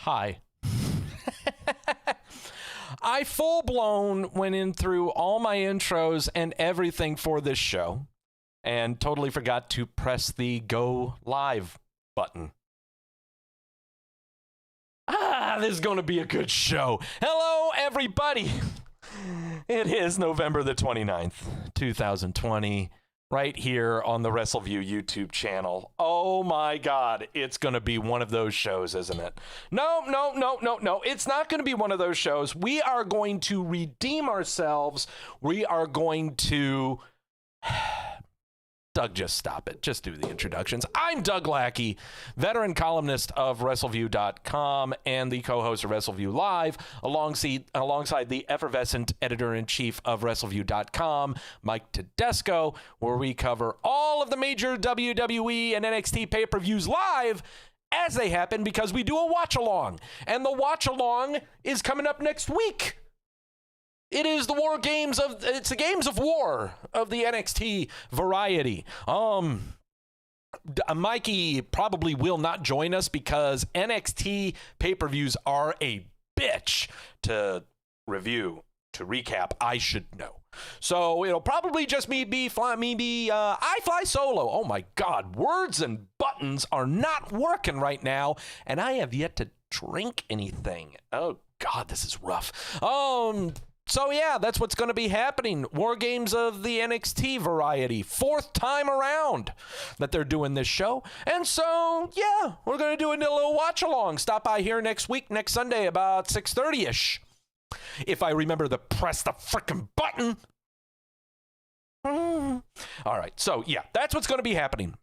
Hi. I full-blown went in through all my intros and everything for this show and totally forgot to press the go live button. This is going to be a good show. Hello, everybody. It is November the 29th, 2020, right here on the Wrestleview YouTube channel. Oh my God, it's going to be one of those shows, isn't it? No. It's not going to be one of those shows. We are going to redeem ourselves. We are going to... Doug, just stop it. Just do the introductions. I'm Doug Lackey, veteran columnist of Wrestleview.com and the co-host of Wrestleview Live, alongside the effervescent editor-in-chief of Wrestleview.com, Mike Tedesco, where we cover all of the major WWE and NXT pay-per-views live as they happen because we do a watch-along. And the watch-along is coming up next week. It is the it's the Games of War of the NXT variety. Mikey probably will not join us because NXT pay-per-views are a bitch to review, to recap, I should know. So it'll probably just I fly solo. Oh my God, words and buttons are not working right now, and I have yet to drink anything. Oh God, this is rough. So yeah, that's what's going to be happening. Wargames of the NXT variety. 4th time around that they're doing this show. And so, yeah, we're going to do a little watch-along. Stop by here next week, next Sunday, about 6:30-ish. If I remember to press the frickin' button. All right, so yeah, that's what's going to be happening.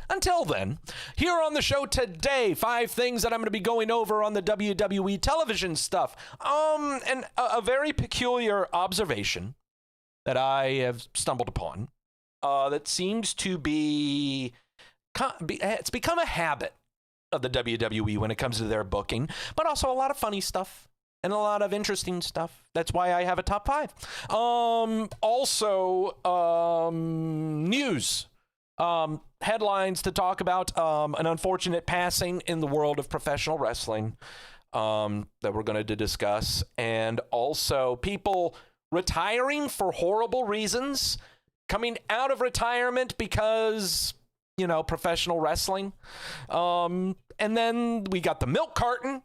Until then, here on the show today, 5 things that I'm going to be going over on the WWE television stuff. And a very peculiar observation that I have stumbled upon that seems to it's become a habit of the WWE when it comes to their booking, but also a lot of funny stuff and a lot of interesting stuff. That's why I have a top 5. News. Headlines to talk about, an unfortunate passing in the world of professional wrestling that we're going to discuss, and also people retiring for horrible reasons, coming out of retirement because, professional wrestling. And then we got the milk carton,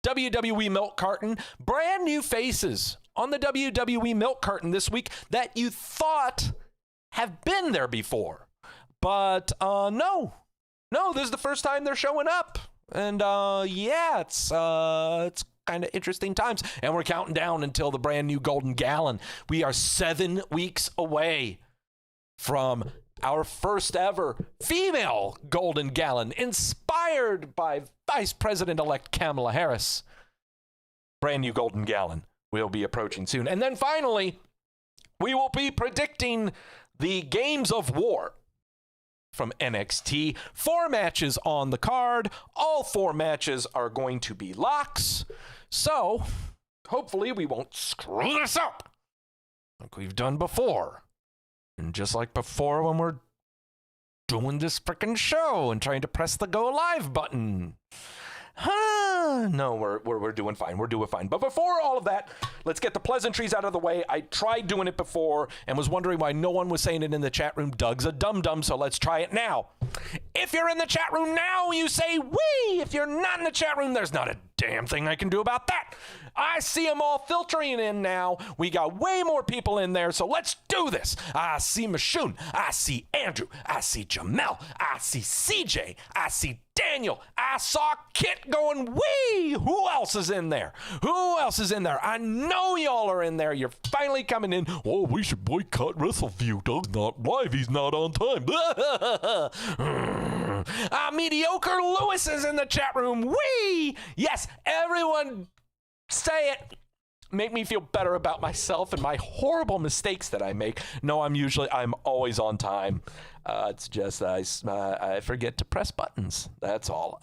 WWE milk carton, brand new faces on the WWE milk carton this week that you thought have been there before. But no, this is the first time they're showing up, and it's kind of interesting times. And we're counting down until the brand new Golden Gallon. We are 7 weeks away from our first ever female Golden Gallon, inspired by Vice President-elect Kamala Harris. Brand new Golden Gallon will be approaching soon. And then finally, we will be predicting the Games of War from NXT. 4 matches on the card. All 4 matches are going to be locks. So, hopefully we won't screw this up like we've done before. And just like before when we're doing this frickin' show and trying to press the go live button. No, we're doing fine. We're doing fine. But before all of that, let's get the pleasantries out of the way. I tried doing it before and was wondering why no one was saying it in the chat room. Doug's a dum-dum, so let's try it now. If you're in the chat room now, you say wee. If you're not in the chat room, there's not a damn thing I can do about that. I see them all filtering in now. We got way more people in there, so let's do this. I see Mashun. I see Andrew. I see Jamel. I see CJ. I see Daniel. I saw Kit going wee. Who else is in there? Who else is in there? I know y'all are in there. You're finally coming in. Oh, we should boycott Wrestleview. Doug's not live. He's not on time. Mediocre Lewis is in the chat room. Wee. Yes, everyone say it. Make me feel better about myself and my horrible mistakes that I make. No, I'm always on time. It's just I forget to press buttons. That's all.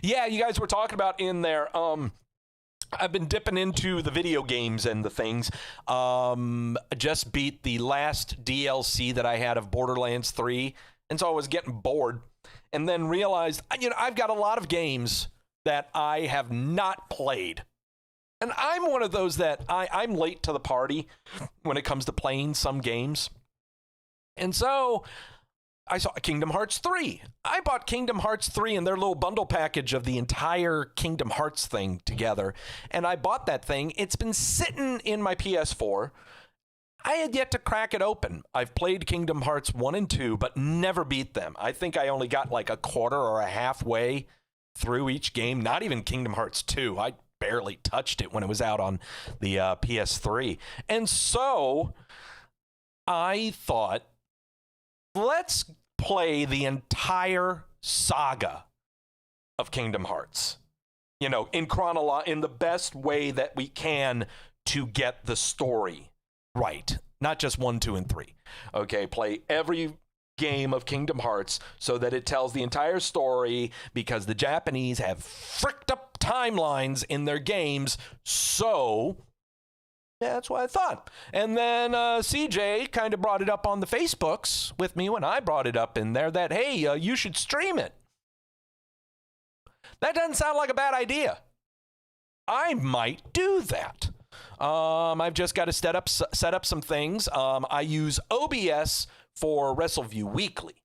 Yeah, you guys were talking about in there. I've been dipping into the video games and the things. Just beat the last DLC that I had of Borderlands 3, and so I was getting bored. And then realized, I've got a lot of games that I have not played. And I'm one of those that I'm late to the party when it comes to playing some games. And so I saw Kingdom Hearts 3. I bought Kingdom Hearts 3 and their little bundle package of the entire Kingdom Hearts thing together. And I bought that thing. It's been sitting in my PS4. I had yet to crack it open. I've played Kingdom Hearts 1 and 2, but never beat them. I think I only got like a quarter or a halfway through each game. Not even Kingdom Hearts 2. I barely touched it when it was out on the PS3. And so I thought, let's play the entire saga of Kingdom Hearts. You know, in the best way that we can to get the story right. Not just 1, 2, and 3. Okay, play every game of Kingdom Hearts so that it tells the entire story, because the Japanese have fricked up timelines in their games. So yeah, that's what I thought. And then CJ kind of brought it up on the Facebooks with me when I brought it up in there that, hey, you should stream it. That doesn't sound like a bad idea. I might do that. I've just got to set up some things. I use OBS for Wrestleview Weekly,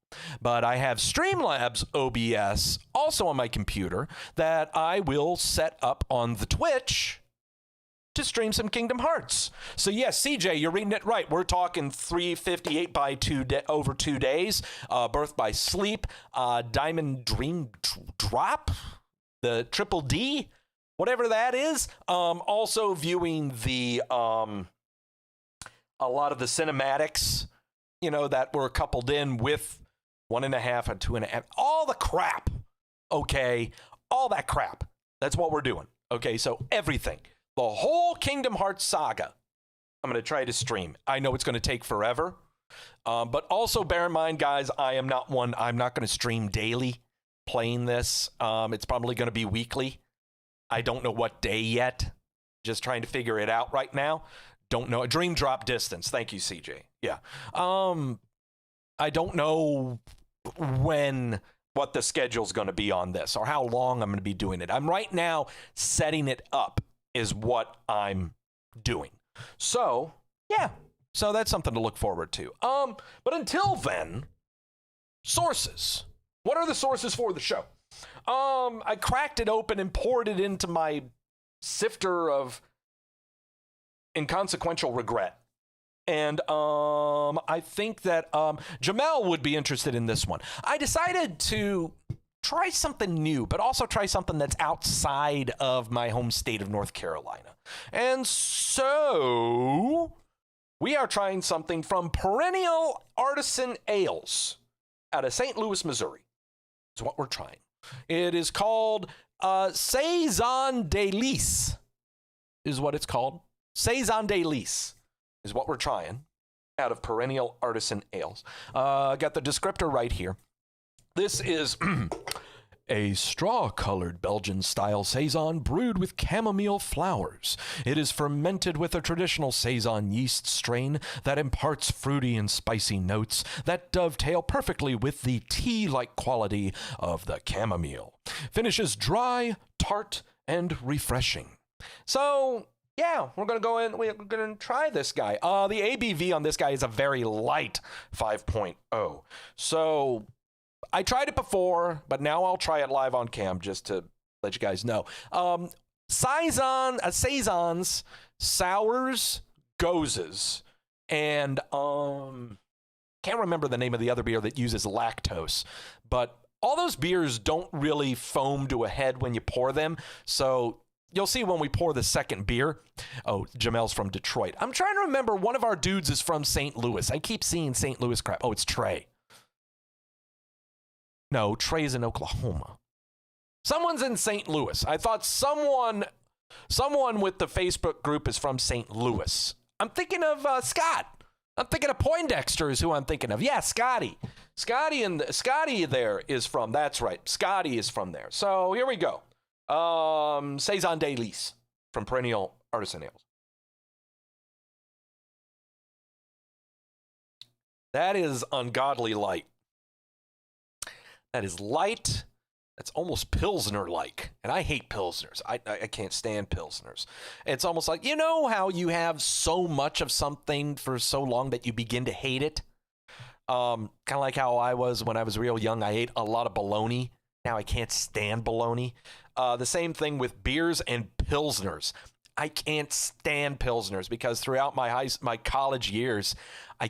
but I have Streamlabs OBS also on my computer that I will set up on the Twitch to stream some Kingdom Hearts. So yes, CJ, you're reading it right. We're talking 358 by over 2 days. Birth by Sleep, Diamond Dream Drop, the Triple D, whatever that is. Also viewing the a lot of the cinematics, you know, that were coupled in with 1.5 and 2.5. All the crap. Okay, all that crap. That's what we're doing. Okay, so everything. The whole Kingdom Hearts saga, I'm going to try to stream. I know it's going to take forever, but also bear in mind, guys, I'm not going to stream daily playing this. It's probably going to be weekly. I don't know what day yet. Just trying to figure it out right now. Don't know. Dream drop distance. Thank you, CJ. Yeah. I don't know what the schedule's going to be on this or how long I'm going to be doing it. I'm right now setting it up is what I'm doing. So, yeah. So that's something to look forward to. But until then, sources. What are the sources for the show? I cracked it open and poured it into my sifter of inconsequential regret. And I think that Jamel would be interested in this one. I decided to try something new, but also try something that's outside of my home state of North Carolina. And so we are trying something from Perennial Artisan Ales out of St. Louis, Missouri. That's what we're trying. It is called Saison de Lis, is what it's called. Saison de Lis is what we're trying out of Perennial Artisan Ales. Got the descriptor right here. This is a straw-colored Belgian-style Saison brewed with chamomile flowers. It is fermented with a traditional Saison yeast strain that imparts fruity and spicy notes that dovetail perfectly with the tea-like quality of the chamomile. Finishes dry, tart, and refreshing. So, yeah, we're going to go in. We're going to try this guy. The ABV on this guy is a very light 5.0. So I tried it before, but now I'll try it live on cam just to let you guys know. Saisons, sours, gozes, and can't remember the name of the other beer that uses lactose, but all those beers don't really foam to a head when you pour them. So you'll see when we pour the second beer. Oh, Jamel's from Detroit. I'm trying to remember, one of our dudes is from St. Louis. I keep seeing St. Louis crap. Oh, it's Trey. No, Trey's in Oklahoma. Someone's in St. Louis. I thought someone with the Facebook group is from St. Louis. I'm thinking of Scott. I'm thinking of Poindexter is who I'm thinking of. Yeah, Scotty. Scotty there is from, that's right. Scotty is from there. So here we go. Saison de Lis from Perennial Artisan Ales. That is ungodly light. That is light. It's almost Pilsner-like, and I hate Pilsners. I can't stand Pilsners. It's almost like, you know how you have so much of something for so long that you begin to hate it? Kind of like how I was when I was real young. I ate a lot of bologna. Now I can't stand bologna. The same thing with beers and Pilsners. I can't stand Pilsners because throughout my college years, I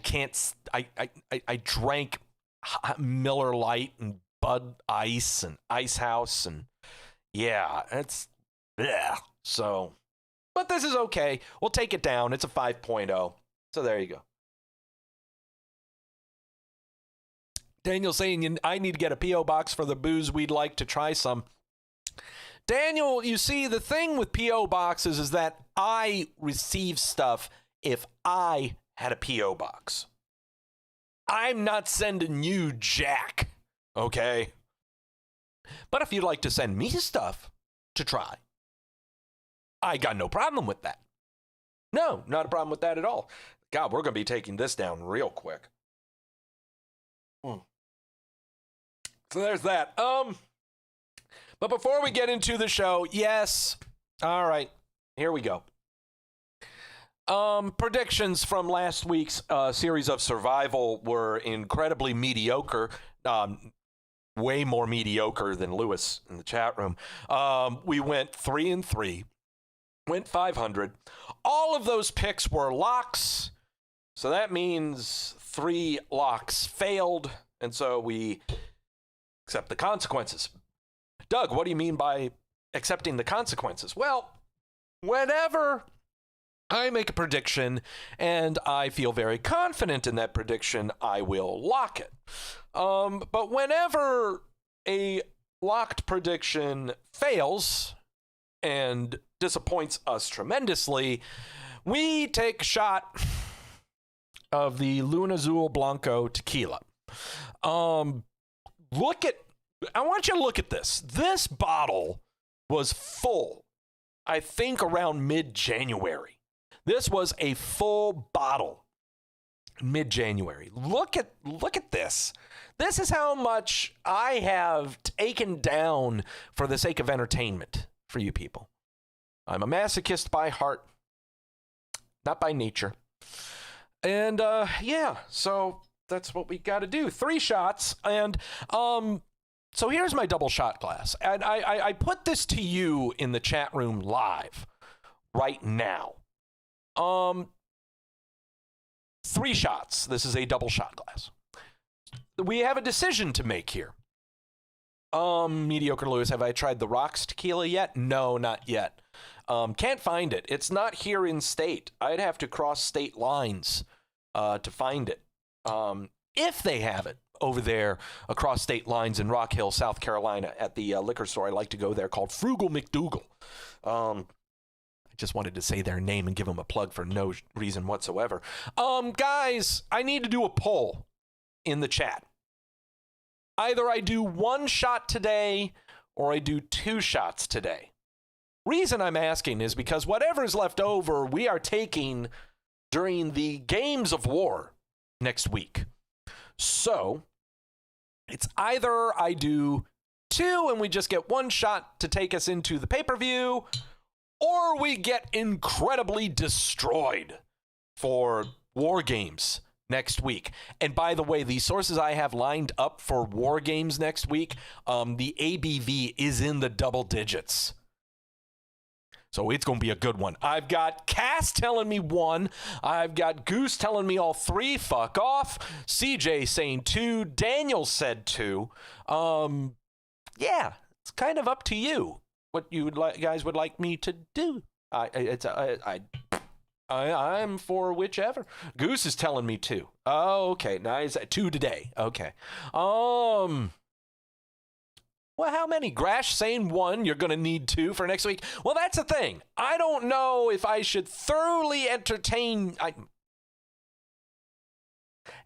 drank Miller Lite and Bud Ice and Ice House, and yeah, it's so. But this is okay. We'll take it down. It's a 5.0. So there you go. Daniel saying, I need to get a P.O. box for the booze. We'd like to try some. Daniel, you see, the thing with P.O. boxes is that I receive stuff if I had a P.O. box. I'm not sending you jack, okay? But if you'd like to send me stuff to try, I got no problem with that. No, not a problem with that at all. God, we're going to be taking this down real quick. So there's that. But before we get into the show, yes. All right, here we go. Predictions from last week's series of Survival were incredibly mediocre. Way more mediocre than Lewis in the chat room. We went 3-3, went 500. All of those picks were locks. So that means 3 locks failed. And so we accept the consequences. Doug, what do you mean by accepting the consequences? Well, whenever I make a prediction and I feel very confident in that prediction, I will lock it. But whenever a locked prediction fails and disappoints us tremendously, we take a shot of the Luna Azul Blanco tequila. I want you to look at this. This bottle was full, I think, around mid-January. This was a full bottle mid-January. Look at this. This is how much I have taken down for the sake of entertainment for you people. I'm a masochist by heart, not by nature. And so that's what we got to do. 3 shots. And so here's my double shot glass. And I put this to you in the chat room live right now. 3 shots. This is a double shot glass. We have a decision to make here. Mediocre Lewis, have I tried the Rocks tequila yet? No, not yet. Can't find it. It's not here in state. I'd have to cross state lines to find it. If they have it over there across state lines in Rock Hill, South Carolina, at the liquor store I like to go there called Frugal McDougal. I just wanted to say their name and give them a plug for no reason whatsoever. Guys, I need to do a poll in the chat. Either I do 1 shot today or I do 2 shots today. Reason I'm asking is because whatever is left over, we are taking during the Games of War next week. So it's either I do 2 and we just get 1 shot to take us into the pay-per-view, or we get incredibly destroyed for Wargames next week. And by the way, the sources I have lined up for Wargames next week, the ABV is in the double digits. So it's going to be a good one. I've got Cass telling me 1. I've got Goose telling me all 3. Fuck off. CJ saying 2. Daniel said 2. Yeah, it's kind of up to you what you guys would like me to do. I'm for whichever. Goose is telling me 2. Oh, okay. Nice. 2 today. Okay. Well, how many? Grash saying 1. You're going to need 2 for next week. Well, that's the thing. I don't know if I should thoroughly entertain.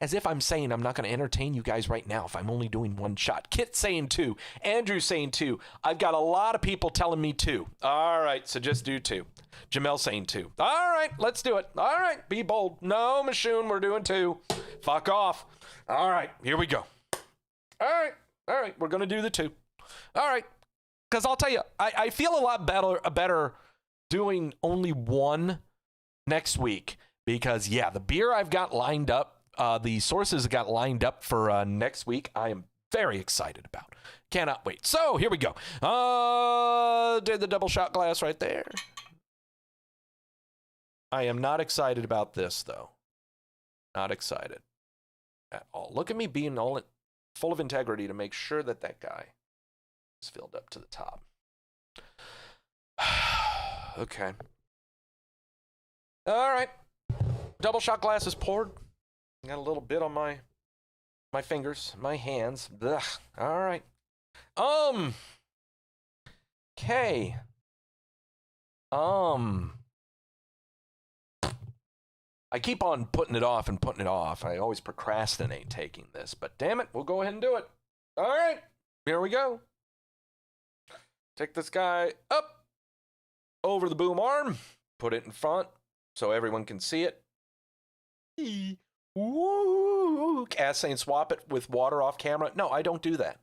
As if I'm saying I'm not going to entertain you guys right now if I'm only doing 1 shot. Kit saying 2. Andrew saying 2. I've got a lot of people telling me 2. All right, so just do 2. Jamel saying 2. All right, let's do it. All right, be bold. No, Machoon, we're doing 2. Fuck off. All right, here we go. All right, we're going to do the 2. All right. Because I'll tell you, I feel a lot better doing only one next week. Because, yeah, the beer I've got lined up, the sources got lined up for next week, I am very excited about. Cannot wait. So, here we go. Did the double shot glass right there. I am not excited about this, though. Not excited at all. Look at me being full of integrity to make sure that guy is filled up to the top. Okay. All right. Double shot glass is poured. Got a little bit on my fingers, my hands. Ugh. All right. Okay. I keep on putting it off and putting it off. I always procrastinate taking this, but damn it, we'll go ahead and do it. All right, here we go. Take this guy up over the boom arm, put it in front so everyone can see it. Woo! Cass saying swap it with water off camera. No, I don't do that.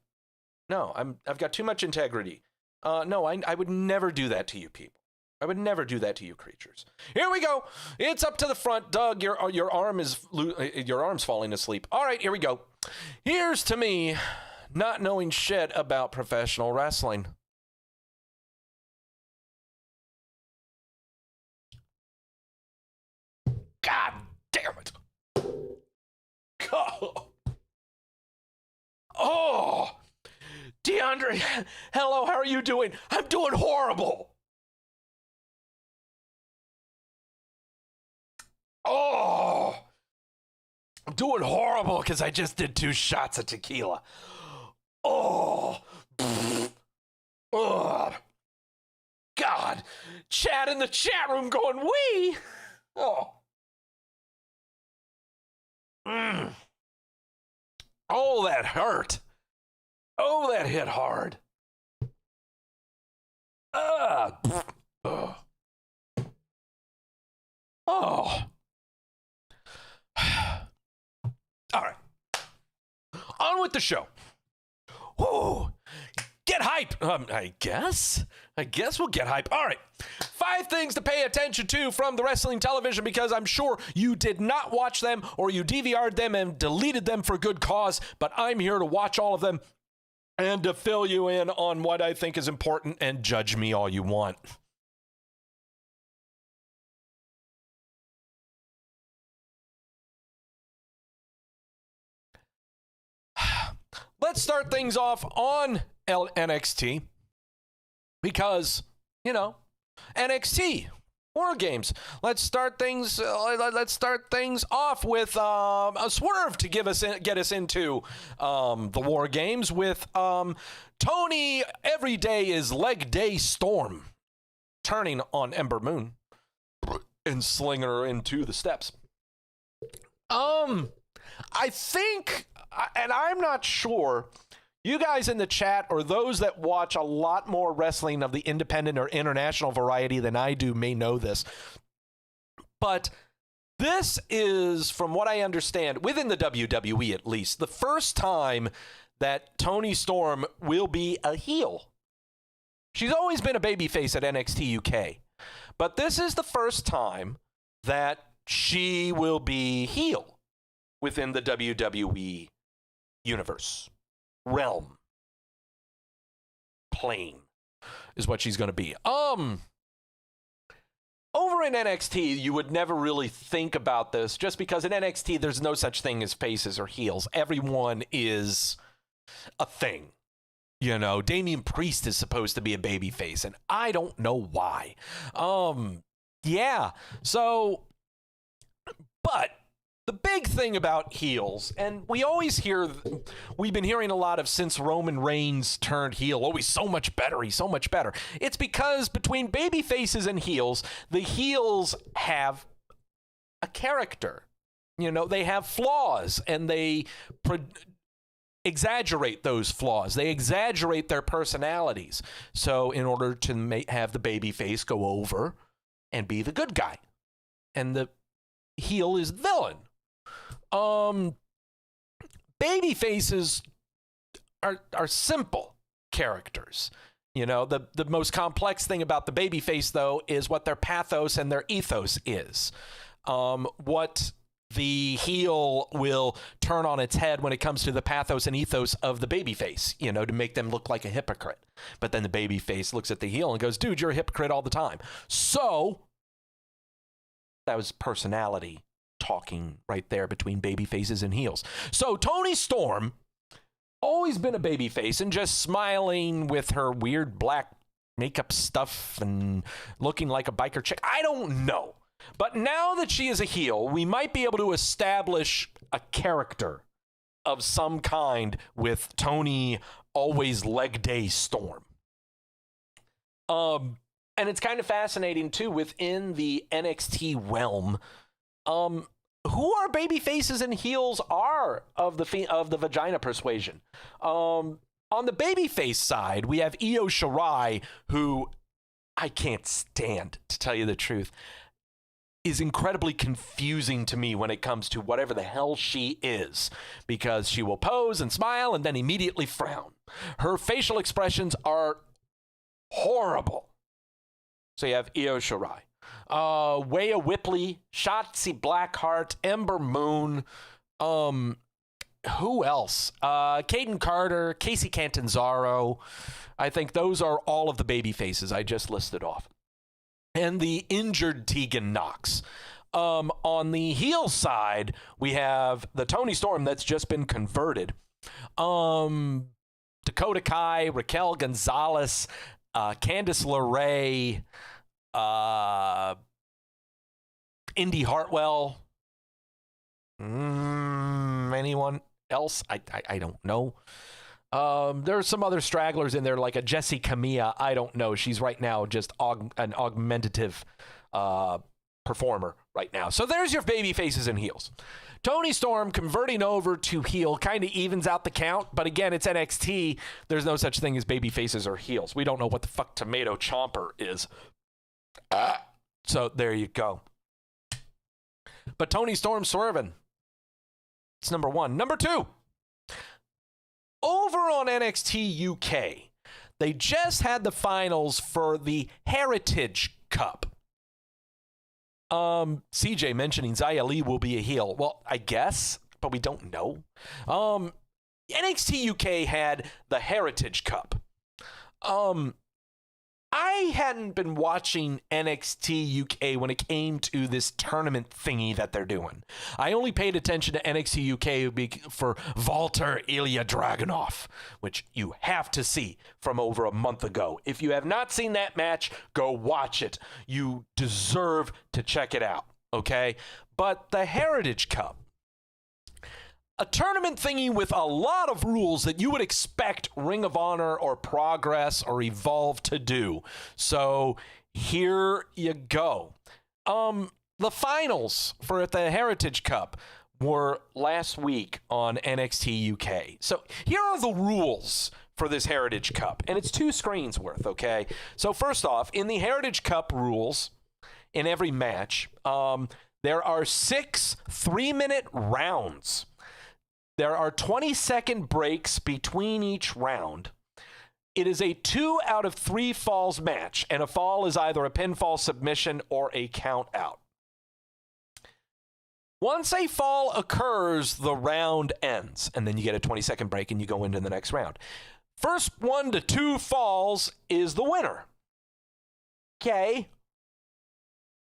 No, I've got too much integrity. No, I would never do that to you people. I would never do that to you creatures. Here we go. It's up to the front. Doug, your arm's falling asleep. All right, here we go. Here's to me not knowing shit about professional wrestling. God damn it. Oh, DeAndre, hello, how are you doing? I'm doing horrible. Oh, I'm doing horrible because I just did 2 shots of tequila. Oh, oh, God, chat in the chat room going, wee. Oh, oh, that hurt. Oh, that hit hard. Oh. All right. On with the show. Whoa. Get hype. I guess we'll get hype. All right. 5 things to pay attention to from the wrestling television, because I'm sure you did not watch them or you DVR'd them and deleted them for good cause, but I'm here to watch all of them and to fill you in on what I think is important, and judge me all you want. Let's start things off on NXT because, you know, NXT Wargames. Let's start things off with a swerve to get us into the Wargames with Tony Every Day is Leg Day Storm turning on Ember Moon and slinging her into the steps. I think, and I'm not sure, you guys in the chat or those that watch a lot more wrestling of the independent or international variety than I do may know this. But this is, from what I understand, within the WWE at least, the first time that Toni Storm will be a heel. She's always been a babyface at NXT UK. But this is the first time that she will be heel within the WWE universe, realm, plane, is what she's going to be. Over in NXT, you would never really think about this, just because in NXT, there's no such thing as faces or heels. Everyone is a thing. You know, Damian Priest is supposed to be a babyface, and I don't know why. Yeah, so, but the big thing about heels, and we always hear, we've been hearing a lot of since Roman Reigns turned heel, oh, he's so much better, he's so much better. It's because between baby faces and heels, the heels have a character. You know, they have flaws, and they exaggerate those flaws. They exaggerate their personalities. So in order to have the baby face go over and be the good guy, and the heel is the villain. Baby faces are simple characters. You know, the most complex thing about the babyface, though, is what their pathos and their ethos is. What the heel will turn on its head when it comes to the pathos and ethos of the babyface, you know, to make them look like a hypocrite. But then the babyface looks at the heel and goes, dude, you're a hypocrite all the time. So that was personality talking right there between babyfaces and heels. So Toni Storm, always been a babyface and just smiling with her weird black makeup stuff and looking like a biker chick. I don't know. But now that she is a heel, we might be able to establish a character of some kind with Toni always leg day Storm. And it's kind of fascinating too within the NXT realm. Who our baby faces and heels are of the vagina persuasion. On the babyface side, we have Io Shirai, who I can't stand, to tell you the truth, is incredibly confusing to me when it comes to whatever the hell she is, because she will pose and smile and then immediately frown. Her facial expressions are horrible. So you have Io Shirai. Rhea Ripley, Shotzi Blackheart, Ember Moon, who else? Caden Carter, Casey Catanzaro. I think those are all of the baby faces I just listed off. And the injured Tegan Nox. On the heel side, we have the Toni Storm that's just been converted. Dakota Kai, Raquel Gonzalez, Candice LeRae, Indy Hartwell. Anyone else? I don't know. There's some other stragglers in there, like a Jessie Camilla. I don't know. She's right now just an augmentative performer right now. So there's your baby faces and heels. Toni Storm converting over to heel kind of evens out the count, but again, it's NXT. There's no such thing as baby faces or heels. We don't know what the fuck Tomato Chomper is. So there you go. But Toni Storm swerving. It's number one. Number two. Over on NXT UK, they just had the finals for the Heritage Cup. CJ mentioning Xia Li will be a heel. Well, I guess, but we don't know. NXT UK had the Heritage Cup. I hadn't been watching NXT UK when it came to this tournament thingy that they're doing. I only paid attention to NXT UK for Walter Ilya Dragunov, which you have to see from over a month ago. If you have not seen that match, go watch it. You deserve to check it out, okay? But the Heritage Cup, a tournament thingy with a lot of rules that you would expect Ring of Honor or Progress or Evolve to do. So here you go. The finals for the Heritage Cup were last week on NXT UK. So here are the rules for this Heritage Cup, and it's 2 screens worth, okay? So first off, in the Heritage Cup rules, in every match, there are 6 3-minute rounds. There are 20-second breaks between each round. It is a 2 out of 3 falls match, and a fall is either a pinfall, submission, or a count out. Once a fall occurs, the round ends, and then you get a 20-second break and you go into the next round. First 1 to 2 falls is the winner. Okay.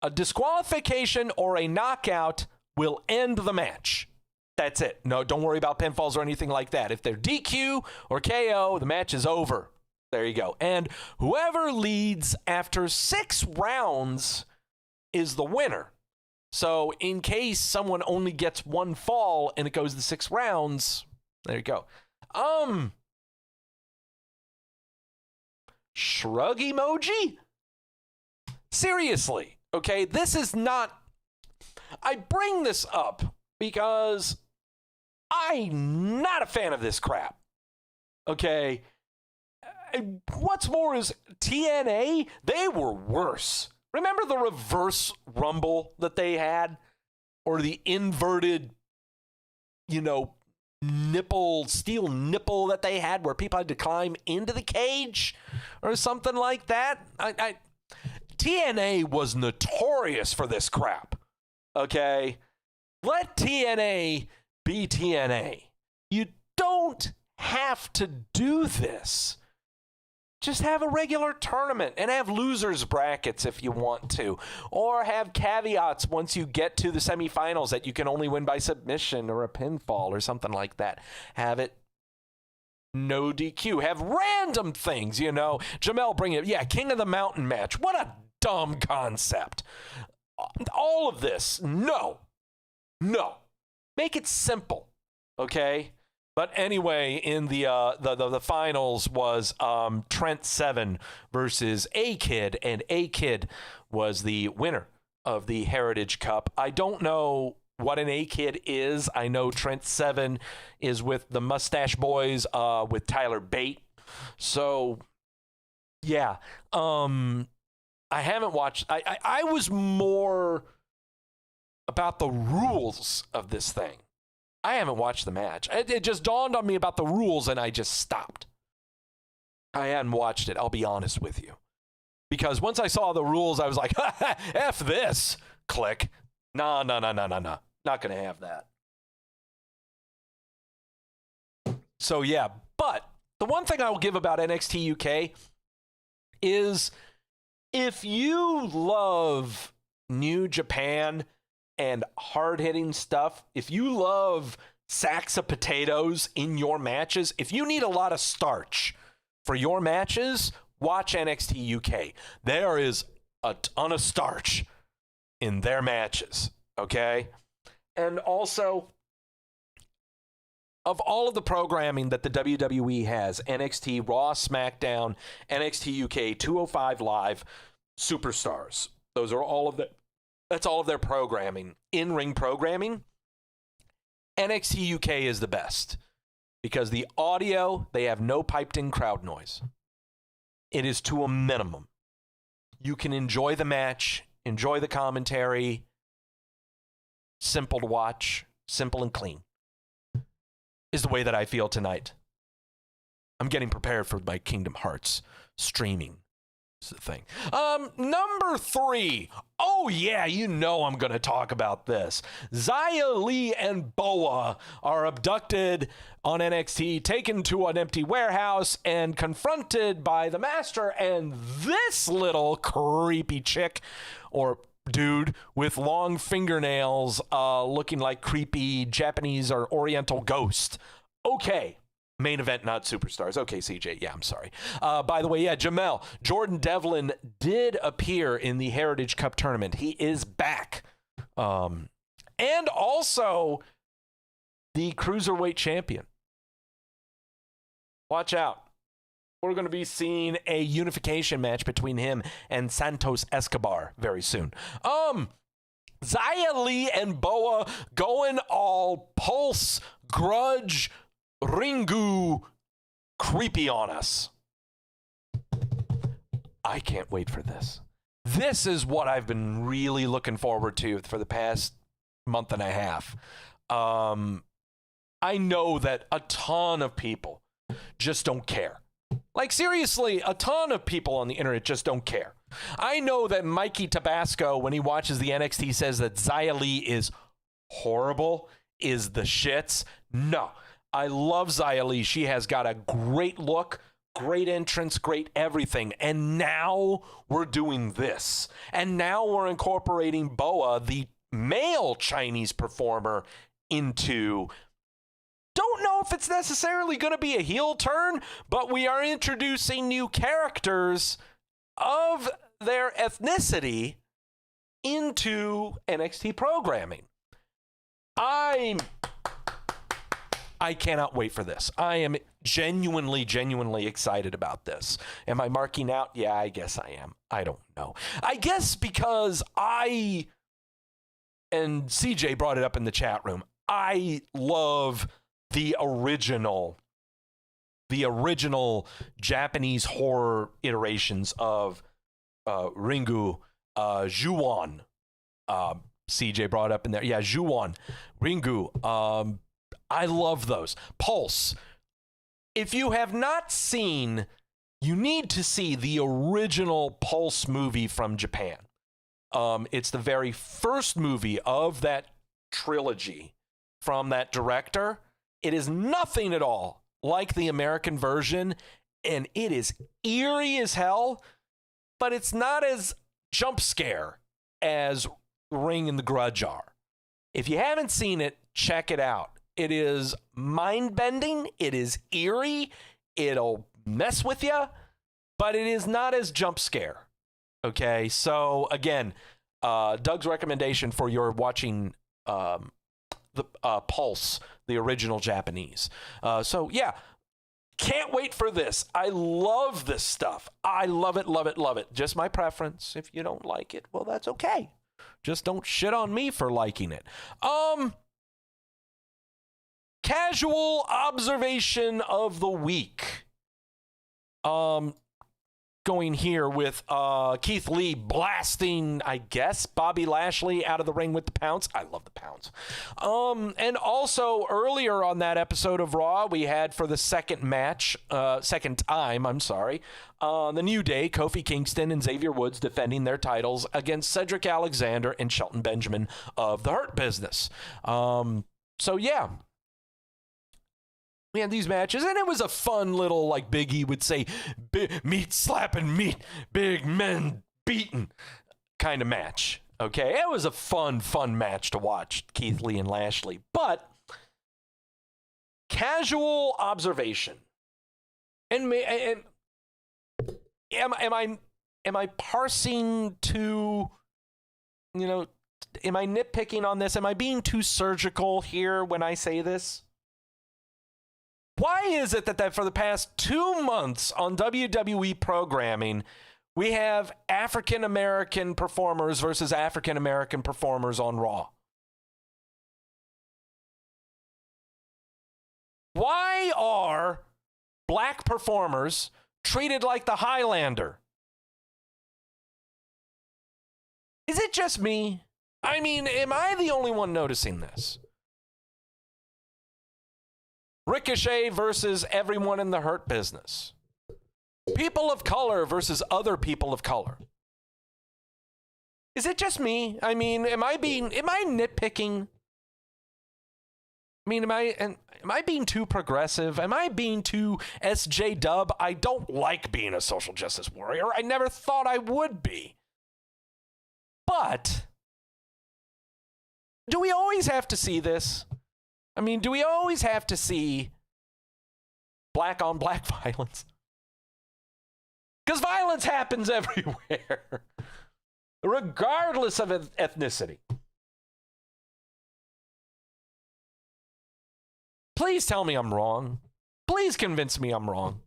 A disqualification or a knockout will end the match. That's it. No, don't worry about pinfalls or anything like that. If they're DQ or KO, the match is over. There you go. And whoever leads after 6 rounds is the winner. So in case someone only gets 1 fall and it goes to 6 rounds, there you go. Shrug emoji? Seriously, okay? This is not... I bring this up because I'm not a fan of this crap. Okay? What's more is TNA, they were worse. Remember the reverse rumble that they had? Or the inverted, steel nipple that they had where people had to climb into the cage or something like that. TNA was notorious for this crap. Okay? Let TNA be TNA. You don't have to do this. Just have a regular tournament and have losers brackets if you want to. Or have caveats once you get to the semifinals that you can only win by submission or a pinfall or something like that. Have it no DQ. Have random things, you know. Jamel bring it. Yeah, King of the Mountain match. What a dumb concept. All of this. No. Make it simple. Okay? But anyway, in the finals was Trent Seven versus A-Kid, and A-Kid was the winner of the Heritage Cup. I don't know what an A-Kid is. I know Trent Seven is with the Mustache Boys with Tyler Bate. So, yeah. I haven't watched. I was more about the rules of this thing. I haven't watched the match. It just dawned on me about the rules, and I just stopped. I hadn't watched it, I'll be honest with you. Because once I saw the rules, I was like, F this. Click. No. Not going to have that. So, yeah. But the one thing I will give about NXT UK is if you love New Japan and hard-hitting stuff, if you love sacks of potatoes in your matches, if you need a lot of starch for your matches, watch NXT UK. There is a ton of starch in their matches, okay? And also, of all of the programming that the WWE has, NXT, Raw, SmackDown, NXT UK, 205 Live, Superstars, those are all of the... That's all of their programming. In-ring programming, NXT UK is the best. Because the audio, they have no piped-in crowd noise. It is to a minimum. You can enjoy the match, enjoy the commentary. Simple to watch, simple and clean. Is the way that I feel tonight. I'm getting prepared for my Kingdom Hearts streaming. The thing. Number 3. Oh yeah, you know I'm gonna talk about this. Xia Li and Boa are abducted on NXT, taken to an empty warehouse, and confronted by the Master and this little creepy chick or dude with long fingernails, looking like creepy Japanese or Oriental ghost. Okay. Main event, not Superstars. Okay, CJ. Yeah, I'm sorry. By the way, yeah, Jamel. Jordan Devlin did appear in the Heritage Cup tournament. He is back. And also the Cruiserweight champion. Watch out. We're going to be seeing a unification match between him and Santos Escobar very soon. Xia Li and Boa going all Pulse, Grudge, Ringu creepy on us. I can't wait for this. This is what I've been really looking forward to for the past month and a half. I know that a ton of people just don't care. Like, seriously, a ton of people on the internet just don't care. I know that Mikey Tabasco, when he watches the NXT, says that Xia Li is horrible, is the shits. No. I love Xia Li. She has got a great look, great entrance, great everything. And now we're doing this. And now we're incorporating Boa, the male Chinese performer, into... Don't know if it's necessarily going to be a heel turn, but we are introducing new characters of their ethnicity into NXT programming. I cannot wait for this. I am genuinely excited about this. Am I marking out? Yeah, I guess I am. I don't know. I guess because and CJ brought it up in the chat room, I love the original Japanese horror iterations of Ringu, Ju-on. CJ brought it up in there. Yeah, Ju-on, Ringu. I love those. Pulse. If you have not seen, you need to see the original Pulse movie from Japan. It's the very first movie of that trilogy from that director. It is nothing at all like the American version, and it is eerie as hell, but it's not as jump scare as Ring and the Grudge are. If you haven't seen it, check it out. It is mind-bending. It is eerie. It'll mess with you, but it is not as jump scare. Okay, so again, Doug's recommendation for your watching the Pulse, the original Japanese. So yeah, can't wait for this. I love this stuff. I love it, love it, love it. Just my preference. If you don't like it, well, that's okay. Just don't shit on me for liking it. Casual observation of the week. Going here with Keith Lee blasting, I guess, Bobby Lashley out of the ring with the pounce. I love the pounce. And also earlier on that episode of Raw, we had for the second time, the New Day, Kofi Kingston and Xavier Woods defending their titles against Cedric Alexander and Shelton Benjamin of the Hurt Business. So yeah. We had these matches, and it was a fun little, like Big E would say, meat slapping meat, big men beating kind of match. Okay, it was a fun match to watch, Keith Lee and Lashley. But casual observation, and am I parsing too? Am I nitpicking on this? Am I being too surgical here when I say this? Why is it that for the past 2 months on WWE programming, we have African-American performers versus African-American performers on Raw? Why are black performers treated like the Highlander? Is it just me? I mean, am I the only one noticing this? Ricochet versus everyone in the Hurt Business. People of color versus other people of color. Is it just me? I mean, am I nitpicking? I mean, am I being too progressive? Am I being too SJ-dub? I don't like being a social justice warrior. I never thought I would be. But do we always have to see this? I mean, do we always have to see black on black violence? Because violence happens everywhere, regardless of ethnicity. Please tell me I'm wrong. Please convince me I'm wrong.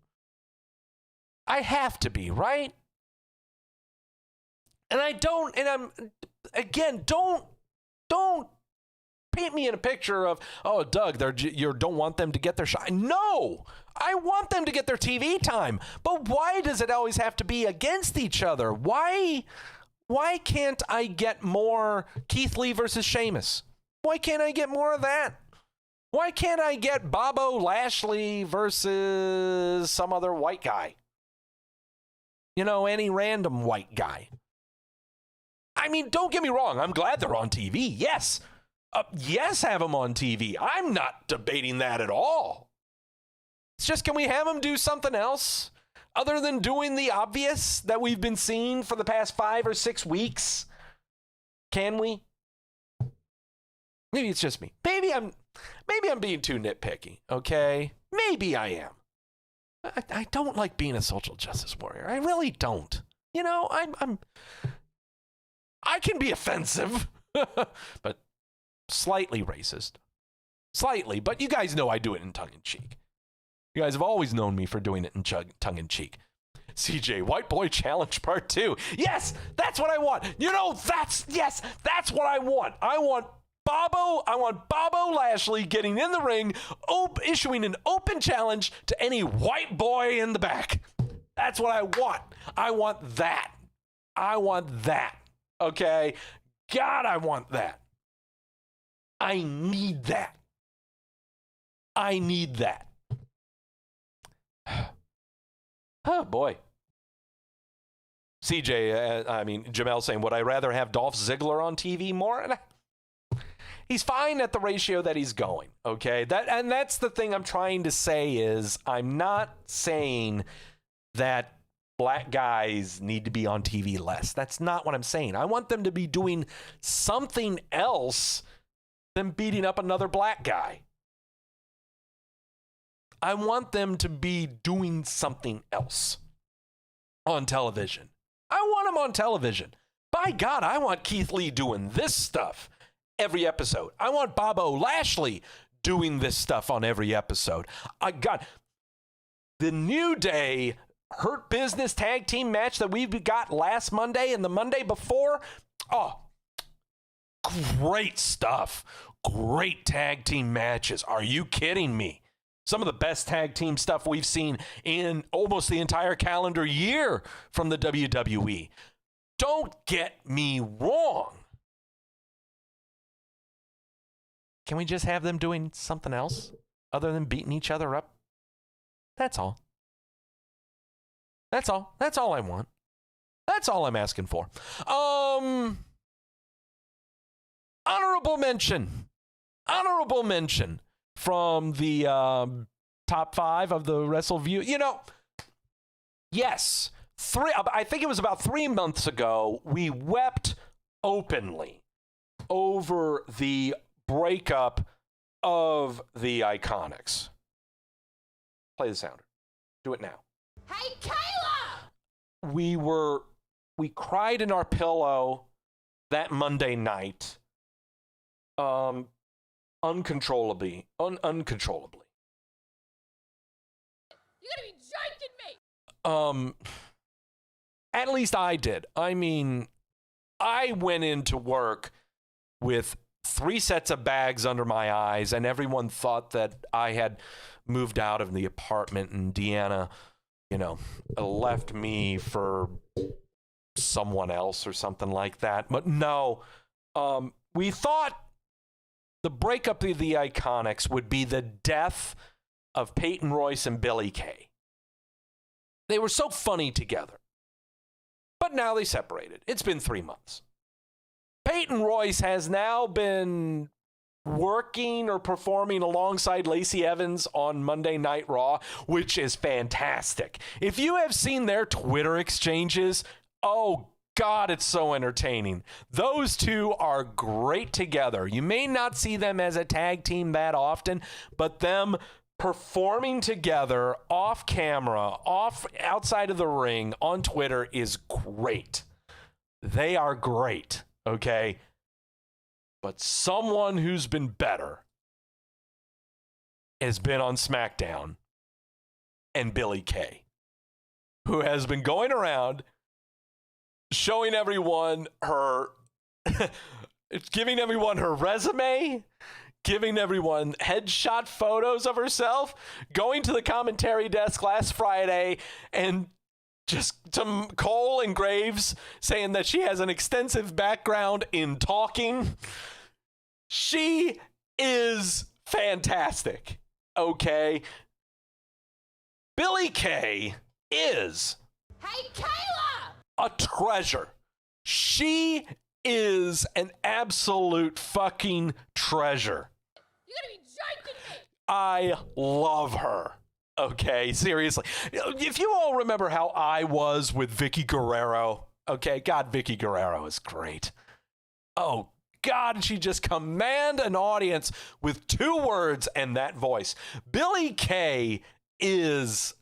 I have to be, right? And I don't, and I'm, again, don't paint me in a picture of, oh, Doug, you don't want them to get their shot. No, I want them to get their TV time. But why does it always have to be against each other? Why can't I get more Keith Lee versus Sheamus? Why can't I get more of that? Why can't I get Bobo Lashley versus some other white guy? Any random white guy. I mean, don't get me wrong. I'm glad they're on TV. Yes. Yes, have them on TV. I'm not debating that at all. It's just, can we have them do something else other than doing the obvious that we've been seeing for the past 5 or 6 weeks? Can we? Maybe it's just me. Maybe I'm being too nitpicky. Okay, maybe I am. I don't like being a social justice warrior. I really don't. I can be offensive, but slightly racist. Slightly, but you guys know I do it in tongue-in-cheek. You guys have always known me for doing it in tongue-in-cheek. CJ, White Boy Challenge Part 2. Yes, that's what I want. That's what I want. I want Bobo Lashley getting in the ring, issuing an open challenge to any white boy in the back. That's what I want. I want that. Okay? God, I want that. I need that. I need that. Oh, boy. CJ, Jamel saying, would I rather have Dolph Ziggler on TV more? He's fine at the ratio that he's going, okay? That's the thing I'm trying to say is I'm not saying that black guys need to be on TV less. That's not what I'm saying. I want them to be doing something else than beating up another black guy. I want them to be doing something else on television. I want them on television. By God, I want Keith Lee doing this stuff every episode. I want Bobo Lashley doing this stuff on every episode. God, the New Day Hurt Business tag team match that we got last Monday and the Monday before. Oh, great stuff. Great tag team matches. Are you kidding me? Some of the best tag team stuff we've seen in almost the entire calendar year from the WWE. Don't get me wrong. Can we just have them doing something else other than beating each other up? That's all. That's all. That's all I want. That's all I'm asking for. Honorable mention from the top 5 of the Wrestleview. You know, yes, I think it was about 3 months ago, we wept openly over the breakup of the Iconics. Play the sounder. Do it now. Hey, Kayla! We cried in our pillow that Monday night. Uncontrollably. Uncontrollably. You gotta be joking me! At least I did. I mean, I went into work with 3 sets of bags under my eyes, and everyone thought that I had moved out of the apartment, and Deanna, left me for someone else or something like that. But no, we thought the breakup of the Iconics would be the death of Peyton Royce and Billie Kay. They were so funny together. But now they separated. It's been 3 months. Peyton Royce has now been working or performing alongside Lacey Evans on Monday Night Raw, which is fantastic. If you have seen their Twitter exchanges, oh God, it's so entertaining. Those two are great together. You may not see them as a tag team that often, but them performing together off camera, outside of the ring on Twitter is great. They are great, okay? But someone who's been better has been on SmackDown, and Billie Kay, who has been going around showing everyone her, giving everyone her resume, giving everyone headshot photos of herself, going to the commentary desk last Friday and just to Cole and Graves saying that she has an extensive background in talking. She is fantastic, okay? Billie Kay is... Hey, Kayla! A treasure. She is an absolute fucking treasure. You gotta be joking me! I love her. Okay, seriously. If you all remember how I was with Vicky Guerrero, okay, God, Vicky Guerrero is great. Oh, God, she just command an audience with 2 words and that voice. Billie Kay is,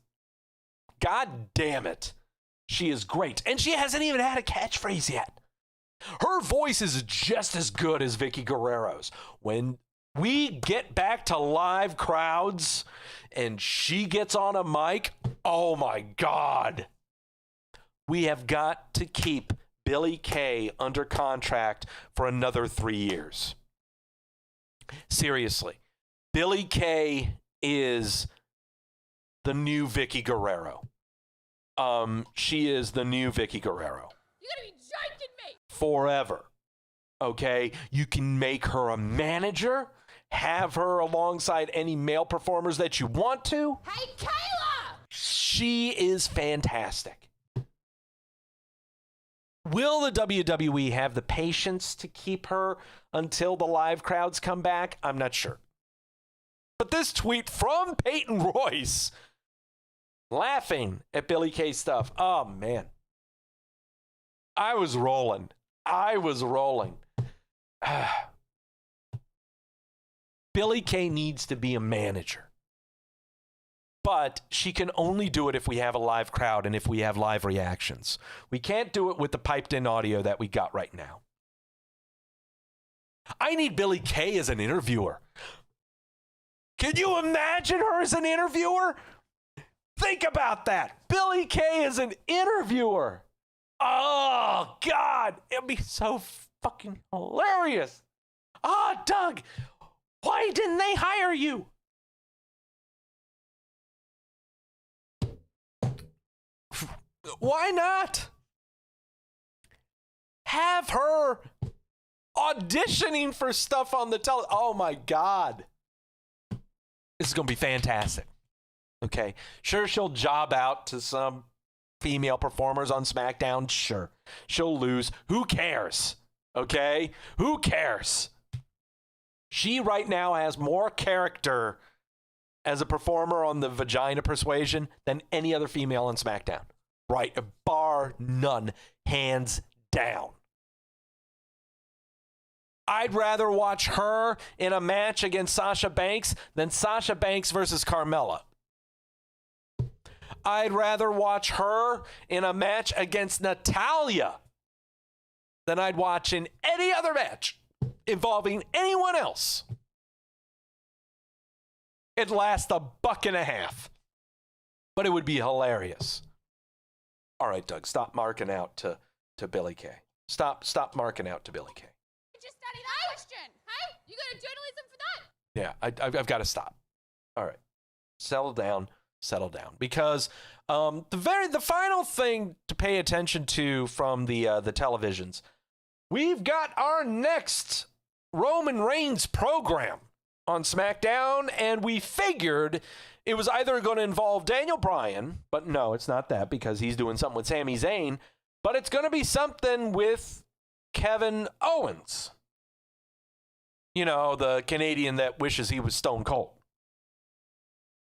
God damn it, she is great. And she hasn't even had a catchphrase yet. Her voice is just as good as Vicky Guerrero's. When we get back to live crowds and she gets on a mic, oh my God. We have got to keep Billie Kay under contract for another 3 years. Seriously, Billie Kay is the new Vicky Guerrero. She is the new Vicky Guerrero. You gotta be joking me! Forever. Okay? You can make her a manager. have her alongside any male performers that you want to. Hey, Kayla! She is fantastic. Will the WWE have the patience to keep her until the live crowds come back? I'm not sure. But this tweet from Peyton Royce, laughing at Billie Kay's stuff. Oh, man. I was rolling. Billie Kay needs to be a manager. But she can only do it if we have a live crowd and if we have live reactions. We can't do it with the piped-in audio that we got right now. I need Billie Kay as an interviewer. Can you imagine her as an interviewer? Think about that. Billie Kay as an interviewer. Oh, God. It'd be so fucking hilarious. Ah, Doug, why didn't they hire you? Why not? Have her auditioning for stuff on the Oh, my God. This is going to be fantastic. Okay. Sure, she'll job out to some female performers on SmackDown. Sure. She'll lose. Who cares? Okay? Who cares? She right now has more character as a performer on the Vagina Persuasion than any other female on SmackDown. Right? Bar none. Hands down. I'd rather watch her in a match against Sasha Banks than Sasha Banks versus Carmella. I'd rather watch her in a match against Natalya than I'd watch in any other match involving anyone else. It'd last a buck and a half, but it would be hilarious. All right, Doug, stop marking out to Billie Kay. Stop marking out to Billie Kay. I just studied that question. Hey, you go to journalism for that? Yeah, I've got to stop. All right, settle down. Because the final thing to pay attention to from the televisions, we've got our next Roman Reigns program on SmackDown, and we figured it was either going to involve Daniel Bryan, but no, it's not that because he's doing something with Sami Zayn, but it's going to be something with Kevin Owens. You know, the Canadian that wishes he was Stone Cold,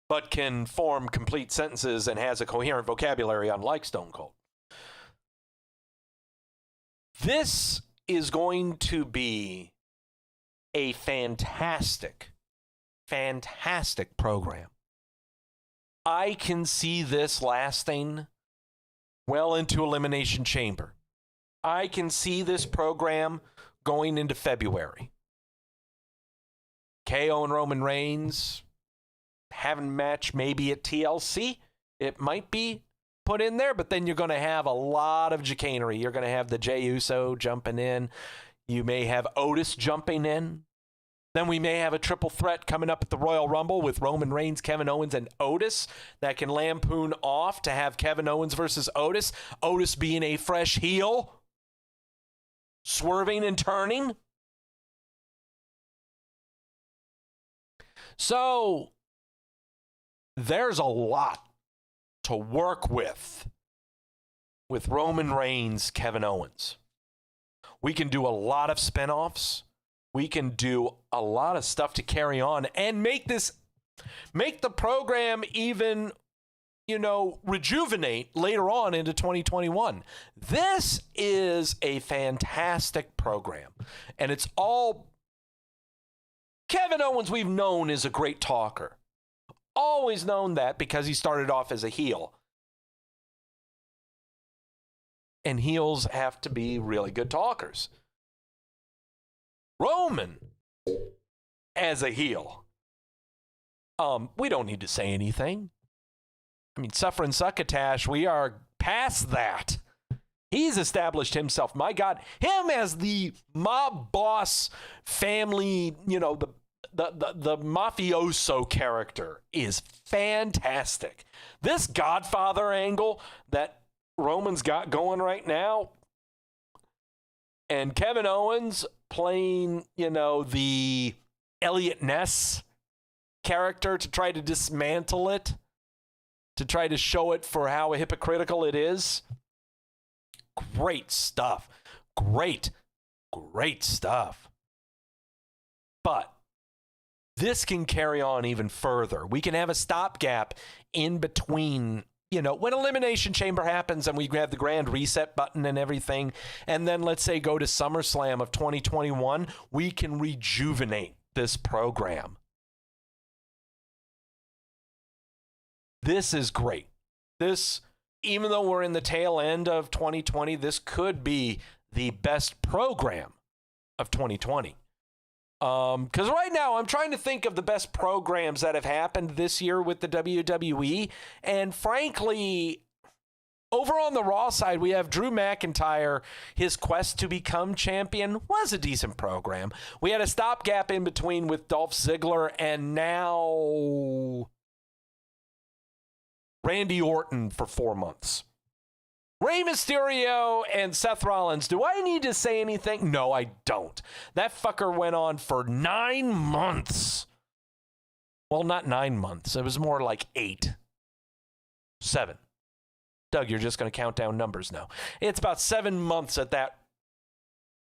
but can form complete sentences and has a coherent vocabulary unlike Stone Cold. This is going to be a fantastic program. I can see this lasting well into Elimination Chamber. I can see this program going into February. KO and Roman Reigns having a match maybe at TLC. It might be put in there, but then you're going to have a lot of chicanery. You're going to have the Jey Uso jumping in. You may have Otis jumping in. Then we may have a triple threat coming up at the Royal Rumble with Roman Reigns, Kevin Owens, and Otis that can lampoon off to have Kevin Owens versus Otis. Otis being a fresh heel, swerving and turning. So there's a lot to work with Roman Reigns, Kevin Owens. We can do a lot of spinoffs. We can do a lot of stuff to carry on and make the program even, rejuvenate later on into 2021. This is a fantastic program, and it's all Kevin Owens we've known is a great talker. Always known that because he started off as a heel. And heels have to be really good talkers. Roman as a heel. We don't need to say anything. I mean, Suffer and Succotash, we are past that. He's established himself. My God, him as the mob boss family, the mafioso character is fantastic. This Godfather angle that Roman's got going right now, and Kevin Owens playing, the Elliot Ness character to try to dismantle it, to try to show it for how hypocritical it is. Great stuff. Great stuff. But this can carry on even further. We can have a stopgap in between, when Elimination Chamber happens and we have the grand reset button and everything, and then let's say go to SummerSlam of 2021, we can rejuvenate this program. This is great. This, even though we're in the tail end of 2020, this could be the best program of 2020. Because right now I'm trying to think of the best programs that have happened this year with the WWE. And frankly, over on the Raw side, we have Drew McIntyre. His quest to become champion was a decent program. We had a stopgap in between with Dolph Ziggler, and now Randy Orton for 4 months. Rey Mysterio and Seth Rollins. Do I need to say anything? No, I don't. That fucker went on for 9 months. Well, not 9 months. It was more like 8. 7. Doug, you're just going to count down numbers now. It's about 7 months that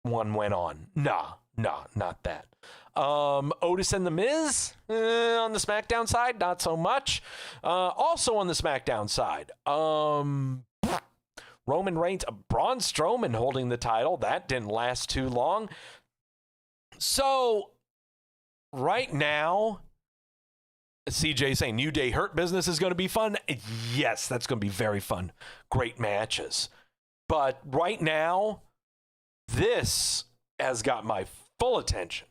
one went on. Nah, not that. Otis and The Miz on the SmackDown side, not so much. Also on the SmackDown side, Roman Reigns, Braun Strowman holding the title. That didn't last too long. So, right now, CJ saying New Day Hurt Business is going to be fun. Yes, that's going to be very fun. Great matches. But right now, this has got my full attention.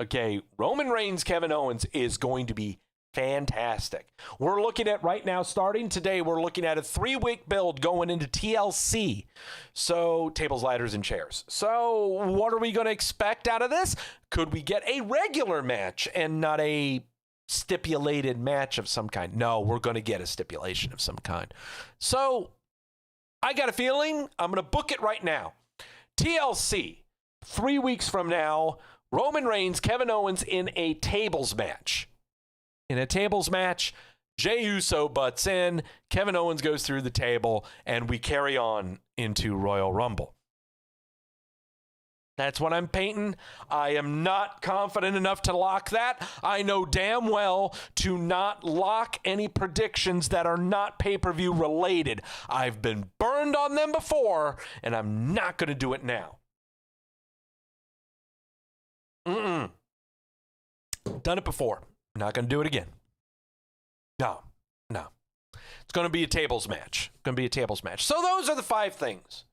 Okay, Roman Reigns, Kevin Owens is going to be fantastic. We're looking at right now, starting today, we're looking at a 3-week build going into TLC. So, tables, ladders, and chairs. So, what are we going to expect out of this? Could we get a regular match and not a stipulated match of some kind? No, we're going to get a stipulation of some kind. So, I got a feeling I'm going to book it right now. TLC, 3 weeks from now, Roman Reigns, Kevin Owens in a tables match. In a tables match, Jey Uso butts in, Kevin Owens goes through the table, and we carry on into Royal Rumble. That's what I'm painting. I am not confident enough to lock that. I know damn well to not lock any predictions that are not pay-per-view related. I've been burned on them before, and I'm not going to do it now. Done it before. Not going to do it again. No. It's going to be a tables match. So those are the 5 things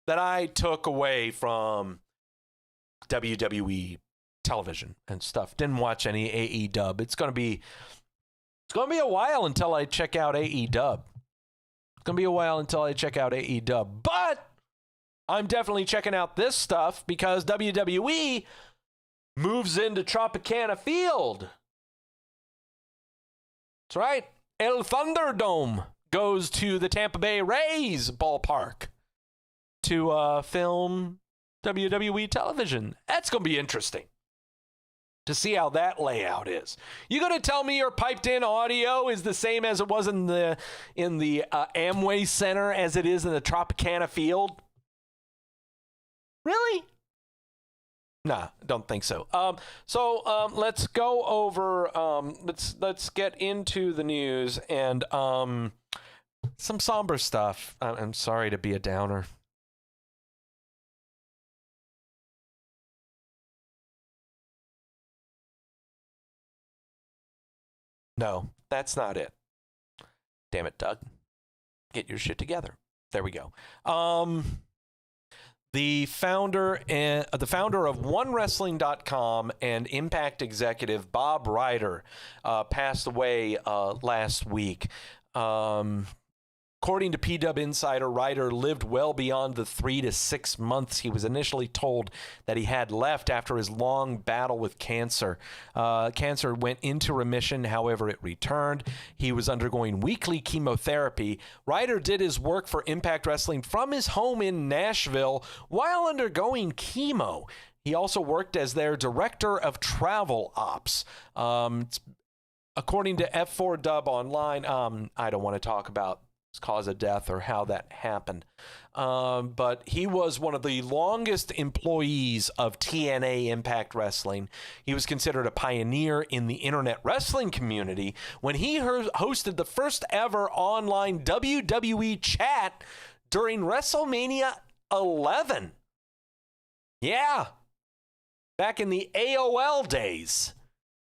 that I took away from WWE television and stuff. Didn't watch any AE dub. It's going to be a while until I check out AE dub. But I'm definitely checking out this stuff because WWE moves into Tropicana Field. That's right. El Thunderdome goes to the Tampa Bay Rays ballpark to film WWE television. That's going to be interesting to see how that layout is. You going to tell me your piped in audio is the same as it was in the Amway Center as it is in the Tropicana Field? Really? Nah, don't think so. Let's go over. Let's get into the news and some somber stuff. I'm sorry to be a downer. No, that's not it. Damn it, Doug. Get your shit together. There we go. The founder of OneWrestling.com and Impact executive Bob Ryder passed away last week. According to PW Insider, Ryder lived well beyond the 3 to 6 months he was initially told that he had left after his long battle with cancer. Cancer went into remission, however, it returned. He was undergoing weekly chemotherapy. Ryder did his work for Impact Wrestling from his home in Nashville while undergoing chemo. He also worked as their director of travel ops. According to F4 Dub Online, I don't want to talk about his cause of death or how that happened. But he was one of the longest employees of TNA Impact Wrestling. He was considered a pioneer in the internet wrestling community when he hosted the first ever online WWE chat during WrestleMania 11. Yeah. Back in the AOL days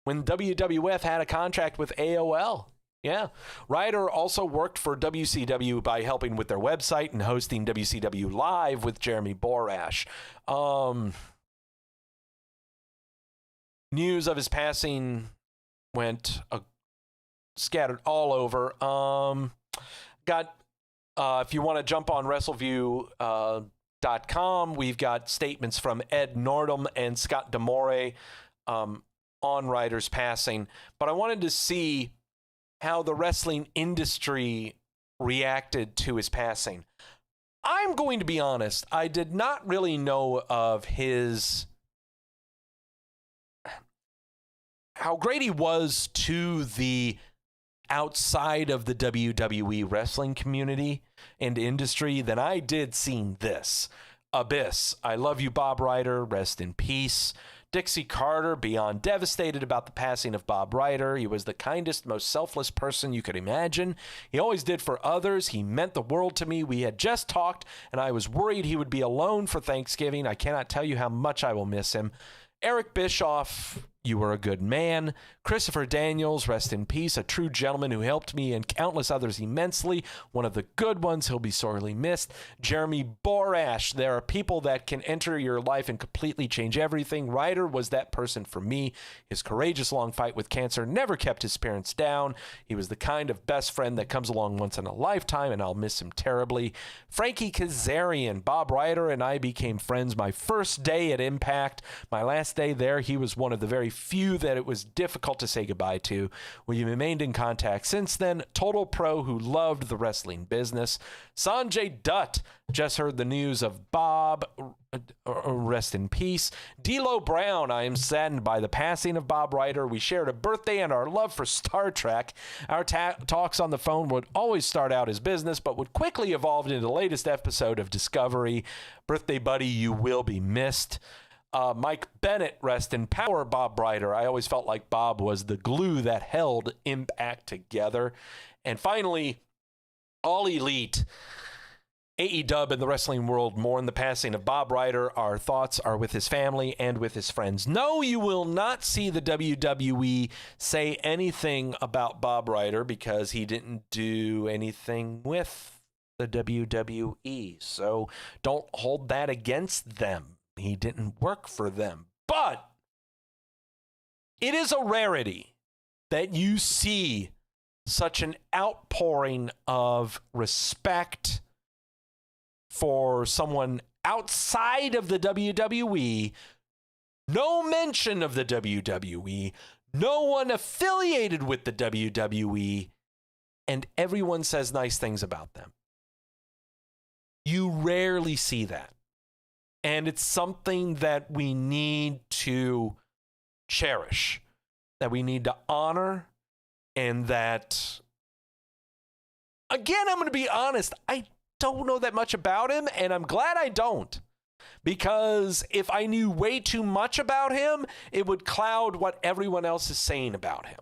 when WWF had a contract with AOL. Yeah. Ryder also worked for WCW by helping with their website and hosting WCW Live with Jeremy Borash. News of his passing went scattered all over. If you want to jump on Wrestleview, .com, we've got statements from Ed Nordholm and Scott D'Amore on Ryder's passing, but I wanted to see how the wrestling industry reacted to his passing. I'm going to be honest, I did not really know of how great he was to the outside of the WWE wrestling community and industry than I did seeing this. Abyss, I love you, Bob Ryder, rest in peace. Dixie Carter, beyond devastated about the passing of Bob Ryder. He was the kindest, most selfless person you could imagine. He always did for others. He meant the world to me. We had just talked, and I was worried he would be alone for Thanksgiving. I cannot tell you how much I will miss him. Eric Bischoff, you were a good man. Christopher Daniels, rest in peace, a true gentleman who helped me and countless others immensely. One of the good ones, he'll be sorely missed. Jeremy Borash, there are people that can enter your life and completely change everything. Ryder was that person for me. His courageous long fight with cancer never kept his spirits down. He was the kind of best friend that comes along once in a lifetime, and I'll miss him terribly. Frankie Kazarian, Bob Ryder and I became friends my first day at Impact. My last day there, he was one of the very few that it was difficult to say goodbye to. We remained in contact since then. Total pro who loved the wrestling business. Sanjay Dutt, just heard the news of Bob, rest in peace. D'Lo Brown, I am saddened by the passing of Bob Ryder. We shared a birthday and our love for Star Trek. Our talks on the phone would always start out as business, but would quickly evolve into the latest episode of Discovery. Birthday buddy, you will be missed. Mike Bennett, rest in power, Bob Ryder. I always felt like Bob was the glue that held Impact together. And finally, All Elite. AEW and the wrestling world mourn the passing of Bob Ryder. Our thoughts are with his family and with his friends. No, you will not see the WWE say anything about Bob Ryder because he didn't do anything with the WWE. So don't hold that against them. He didn't work for them. But it is a rarity that you see such an outpouring of respect for someone outside of the WWE, no mention of the WWE, no one affiliated with the WWE, and everyone says nice things about them. You rarely see that. And it's something that we need to cherish, that we need to honor, and that, again, I'm going to be honest, I don't know that much about him, and I'm glad I don't. Because if I knew way too much about him, it would cloud what everyone else is saying about him.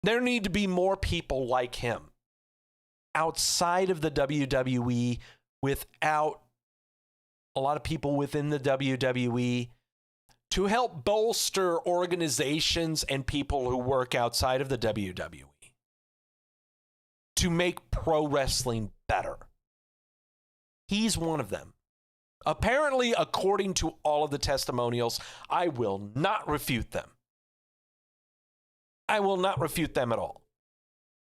There need to be more people like him outside of the WWE, without a lot of people within the WWE, to help bolster organizations and people who work outside of the WWE to make pro wrestling better. He's one of them. Apparently, according to all of the testimonials, I will not refute them. I will not refute them at all.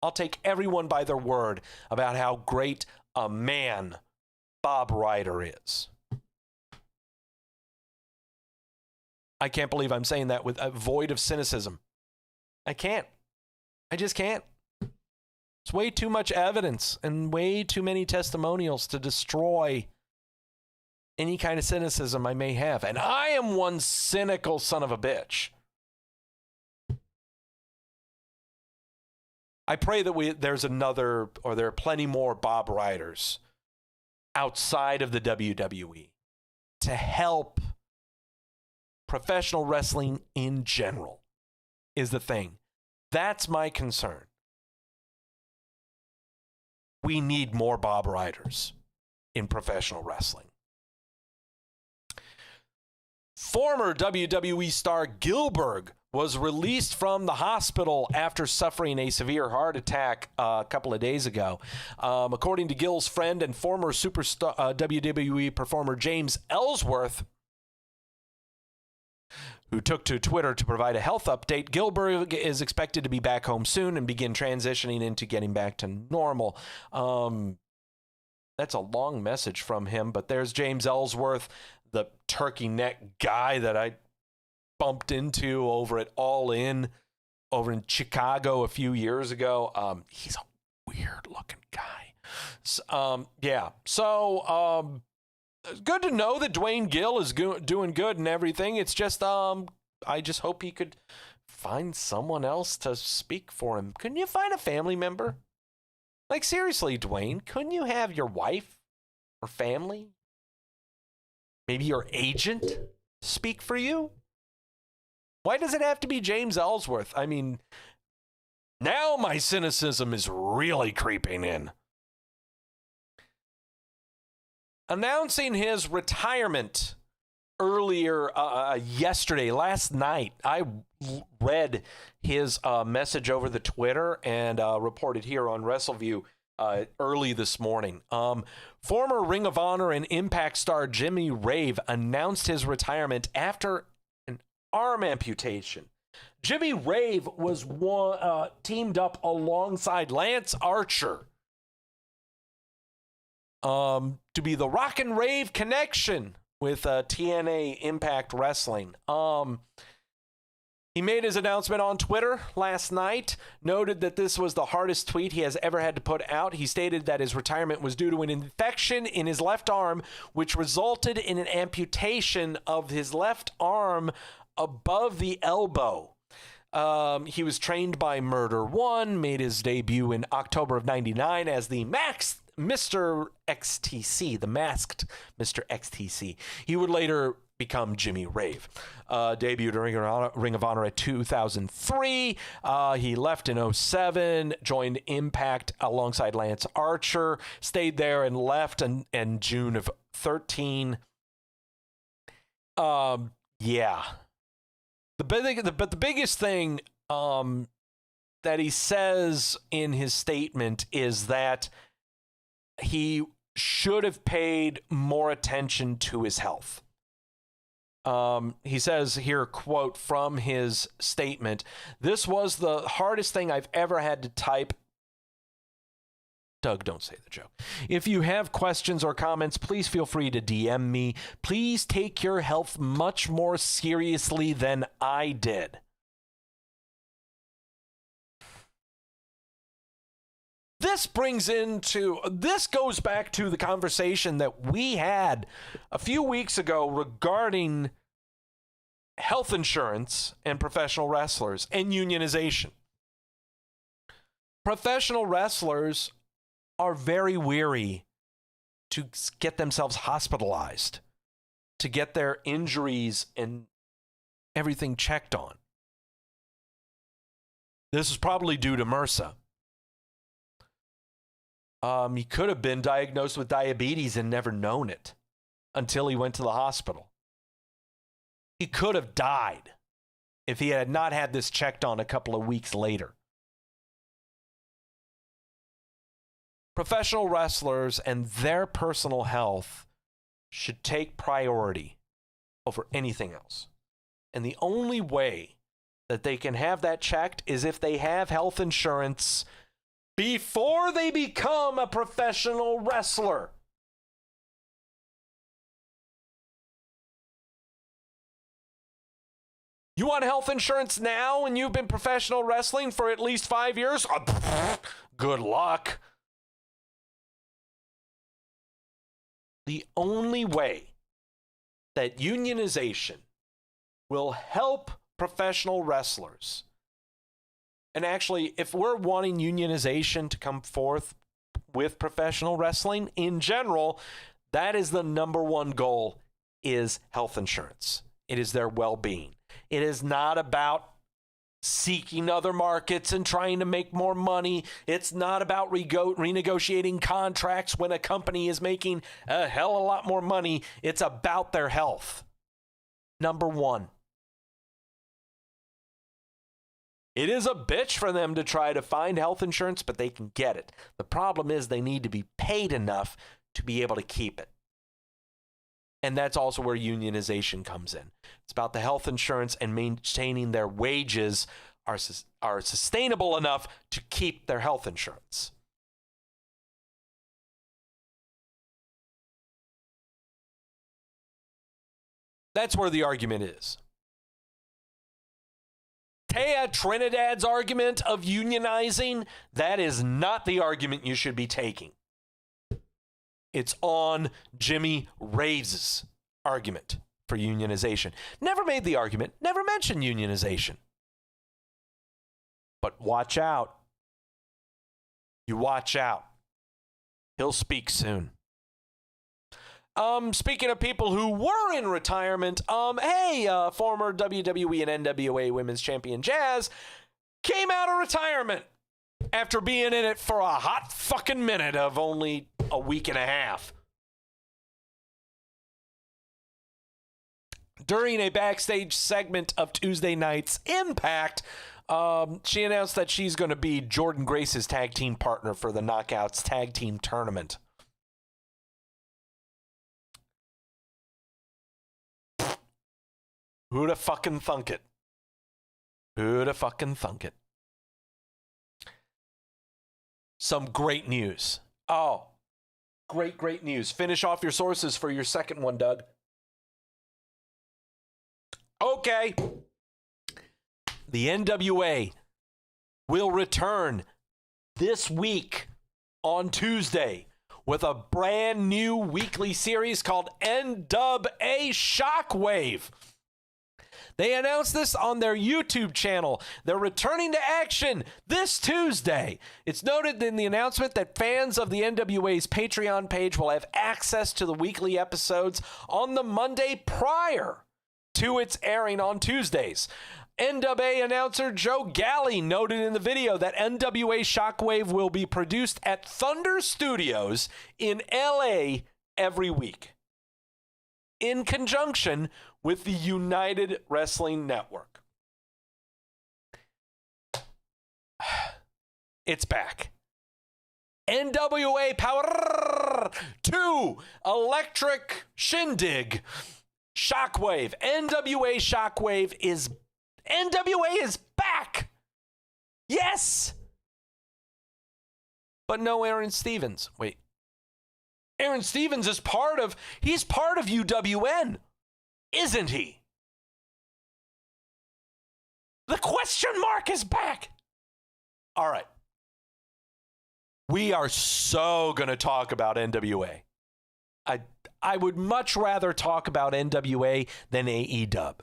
I'll take everyone by their word about how great a man Bob Ryder is. I can't believe I'm saying that with a void of cynicism. I can't. I just can't. It's way too much evidence and way too many testimonials to destroy any kind of cynicism I may have. And I am one cynical son of a bitch. I pray that there are plenty more Bob Riders outside of the WWE to help professional wrestling in general is the thing. That's my concern. We need more Bob Riders in professional wrestling. Former WWE star Gillberg was released from the hospital after suffering a severe heart attack a couple of days ago. According to Gill's friend and former superstar WWE performer James Ellsworth, who took to Twitter to provide a health update, Gillberg is expected to be back home soon and begin transitioning into getting back to normal. That's a long message from him, but there's James Ellsworth, the turkey neck guy that I bumped into over at All In over in Chicago a few years ago. He's a weird looking guy. So, good to know that Dwayne Gill is doing good and everything. It's just, I just hope he could find someone else to speak for him. Couldn't you find a family member? Like, seriously, Dwayne, couldn't you have your wife or family? Maybe your agent speak for you? Why does it have to be James Ellsworth? I mean, now my cynicism is really creeping in. Announcing his retirement earlier last night, I read his message over the Twitter and reported here on Wrestleview early this morning. Former Ring of Honor and Impact star Jimmy Rave announced his retirement after an arm amputation. Jimmy Rave was teamed up alongside Lance Archer to be the Rock and Rave connection with TNA Impact Wrestling. He made his announcement on Twitter last night, noted that this was the hardest tweet he has ever had to put out. He stated that his retirement was due to an infection in his left arm, which resulted in an amputation of his left arm above the elbow. He was trained by Murder One, made his debut in October of '99 as the Mr. XTC, the masked Mr. XTC. He would later become Jimmy Rave. Debuted Ring of Honor at 2003. He left in 2007, joined Impact alongside Lance Archer, stayed there and left in June of 2013. Yeah. But the biggest thing that he says in his statement is that he should have paid more attention to his health. He says here, quote from his statement, "This was the hardest thing I've ever had to type." Doug, don't say the joke. "If you have questions or comments, please feel free to DM me. Please take your health much more seriously than I did." This goes back to the conversation that we had a few weeks ago regarding health insurance and professional wrestlers and unionization. Professional wrestlers are very weary to get themselves hospitalized, to get their injuries and everything checked on. This is probably due to MRSA. He could have been diagnosed with diabetes and never known it until he went to the hospital. He could have died if he had not had this checked on a couple of weeks later. Professional wrestlers and their personal health should take priority over anything else. And the only way that they can have that checked is if they have health insurance before they become a professional wrestler. You want health insurance now and you've been professional wrestling for at least 5 years? Good luck. The only way that unionization will help professional wrestlers. And actually, if we're wanting unionization to come forth with professional wrestling in general, that is the number one goal, is health insurance. It is their well-being. It is not about seeking other markets and trying to make more money. It's not about renegotiating contracts when a company is making a hell of a lot more money. It's about their health. Number one. It is a bitch for them to try to find health insurance, but they can get it. The problem is they need to be paid enough to be able to keep it. And that's also where unionization comes in. It's about the health insurance and maintaining their wages are sustainable enough to keep their health insurance. That's where the argument is. Taya Trinidad's argument of unionizing, that is not the argument you should be taking. It's on Jimmy Rave's argument for unionization. Never made the argument, never mentioned unionization. But watch out. You watch out. He'll speak soon. Speaking of people who were in retirement, former WWE and NWA Women's Champion Jazz came out of retirement after being in it for a hot fucking minute of only a week and a half. During a backstage segment of Tuesday night's Impact, she announced that she's going to be Jordynne Grace's tag team partner for the Knockouts Tag Team Tournament. Who'da fucking thunk it? Who'da fucking thunk it? Some great news. Oh, great news. Finish off your sources for your second one, Doug. Okay. The NWA will return this week on Tuesday with a brand new weekly series called NWA Shockwave. They announced this on their YouTube channel. They're returning to action this Tuesday. It's noted in the announcement that fans of the NWA's Patreon page will have access to the weekly episodes on the Monday prior to its airing on Tuesdays. NWA announcer Joe Galley noted in the video that NWA Shockwave will be produced at Thunder Studios in LA every week, in conjunction with the United Wrestling Network. It's back. NWA Power 2 Electric Shindig Shockwave. NWA Shockwave is back. Yes. But no Aaron Stevens. Wait. Aaron Stevens is part of UWN, isn't he? The question mark is back. All right. We are so going to talk about NWA. I would much rather talk about NWA than AEW.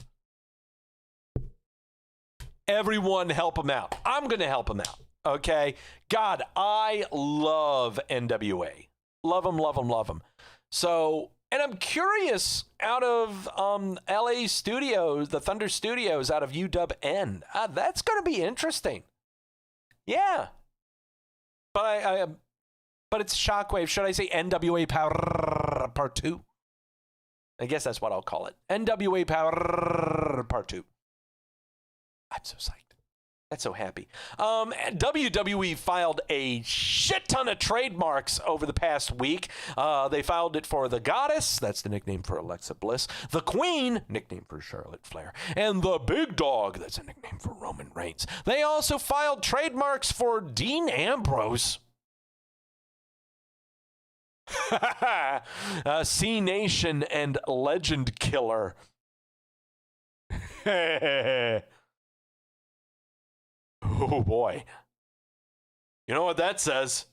Everyone help him out. I'm going to help him out. Okay? God, I love NWA. Love them. So, and I'm curious, out of LA Studios, the Thunder Studios out of UWN, that's going to be interesting. Yeah. But it's Shockwave. Should I say NWA Power Part 2? I guess that's what I'll call it. NWA Power Part 2. I'm so psyched. That's so happy. WWE filed a shit ton of trademarks over the past week. They filed it for the Goddess, that's the nickname for Alexa Bliss, the Queen, nickname for Charlotte Flair, and the Big Dog, that's a nickname for Roman Reigns. They also filed trademarks for Dean Ambrose, C-Nation, and Legend Killer. Oh boy. You know what that says?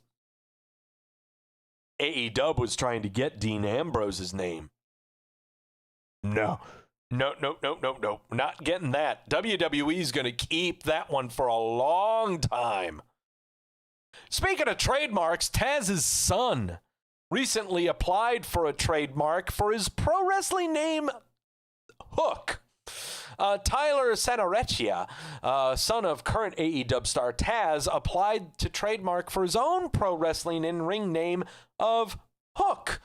AEW was trying to get Dean Ambrose's name. No. No. Not getting that. WWE's going to keep that one for a long time. Speaking of trademarks, Taz's son recently applied for a trademark for his pro wrestling name, Hook. Tyler Santarecchia, son of current AEW star Taz, applied to trademark for his own pro wrestling in-ring name of Hook.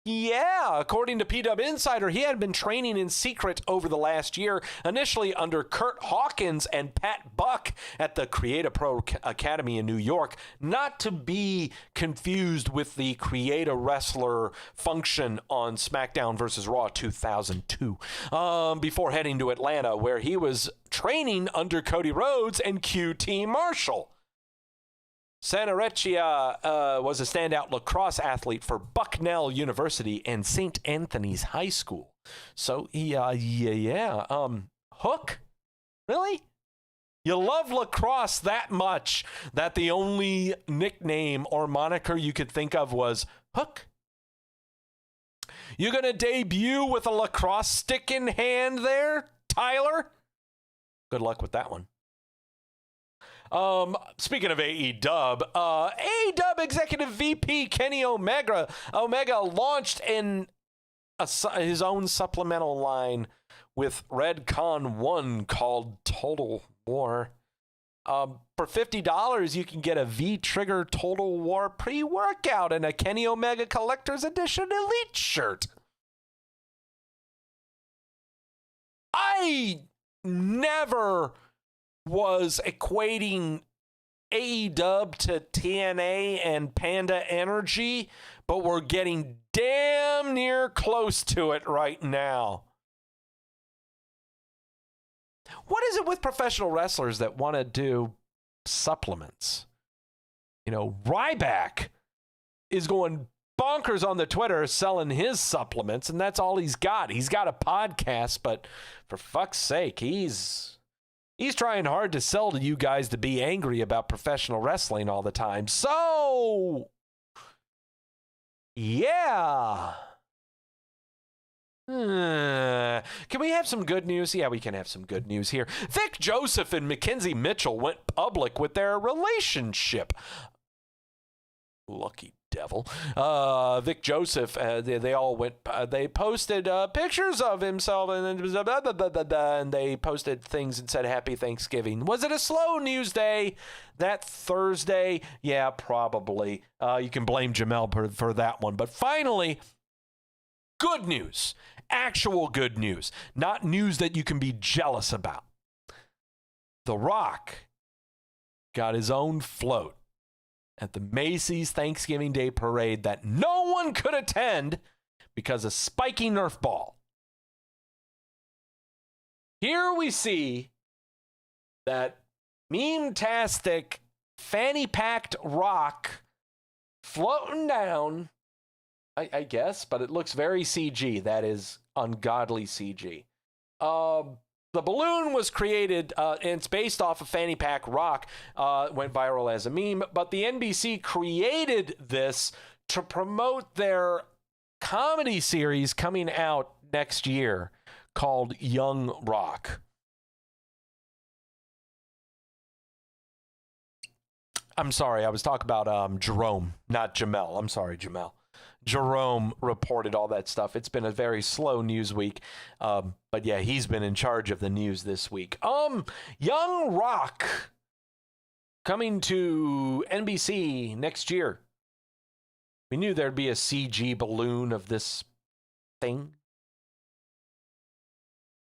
Yeah, according to PW Insider, he had been training in secret over the last year, initially under Kurt Hawkins and Pat Buck at the Create Pro Academy in New York, not to be confused with the Create a Wrestler function on SmackDown vs. Raw 2002, before heading to Atlanta, where he was training under Cody Rhodes and QT Marshall. Santarecchia was a standout lacrosse athlete for Bucknell University and St. Anthony's High School. So, Hook? Really? You love lacrosse that much that the only nickname or moniker you could think of was Hook? You gonna debut with a lacrosse stick in hand there, Tyler? Good luck with that one. Speaking of AEW, AEW Executive VP Kenny Omega launched his own supplemental line with Redcon 1 called Total War. For $50, you can get a V-Trigger Total War pre-workout and a Kenny Omega Collector's Edition Elite shirt. I never was equating AEW to TNA and Panda Energy, but we're getting damn near close to it right now. What is it with professional wrestlers that want to do supplements? You know, Ryback is going bonkers on the Twitter selling his supplements, and that's all he's got. He's got a podcast, but for fuck's sake, he's trying hard to sell to you guys to be angry about professional wrestling all the time. So, yeah. Can we have some good news? Yeah, we can have some good news here. Vic Joseph and Mackenzie Mitchell went public with their relationship. Lucky devil. Vic Joseph, they all went, they posted pictures of himself and they posted things and said Happy Thanksgiving. Was it a slow news day that Thursday? Yeah, probably. You can blame Jamel for that one. But finally, good news. Actual good news. Not news that you can be jealous about. The Rock got his own float at the Macy's Thanksgiving Day Parade that no one could attend because of spiky Nerf ball. Here we see that meme-tastic, fanny-packed Rock floating down, I guess, but it looks very CG. That is ungodly CG. The balloon was created, and it's based off of Fanny Pack Rock, went viral as a meme, but the NBC created this to promote their comedy series coming out next year called Young Rock. I'm sorry, I was talking about Jerome, not Jamel. I'm sorry, Jamel. Jerome reported all that stuff. It's been a very slow news week. But yeah, he's been in charge of the news this week. Young Rock coming to NBC next year. We knew there'd be a CG balloon of this thing.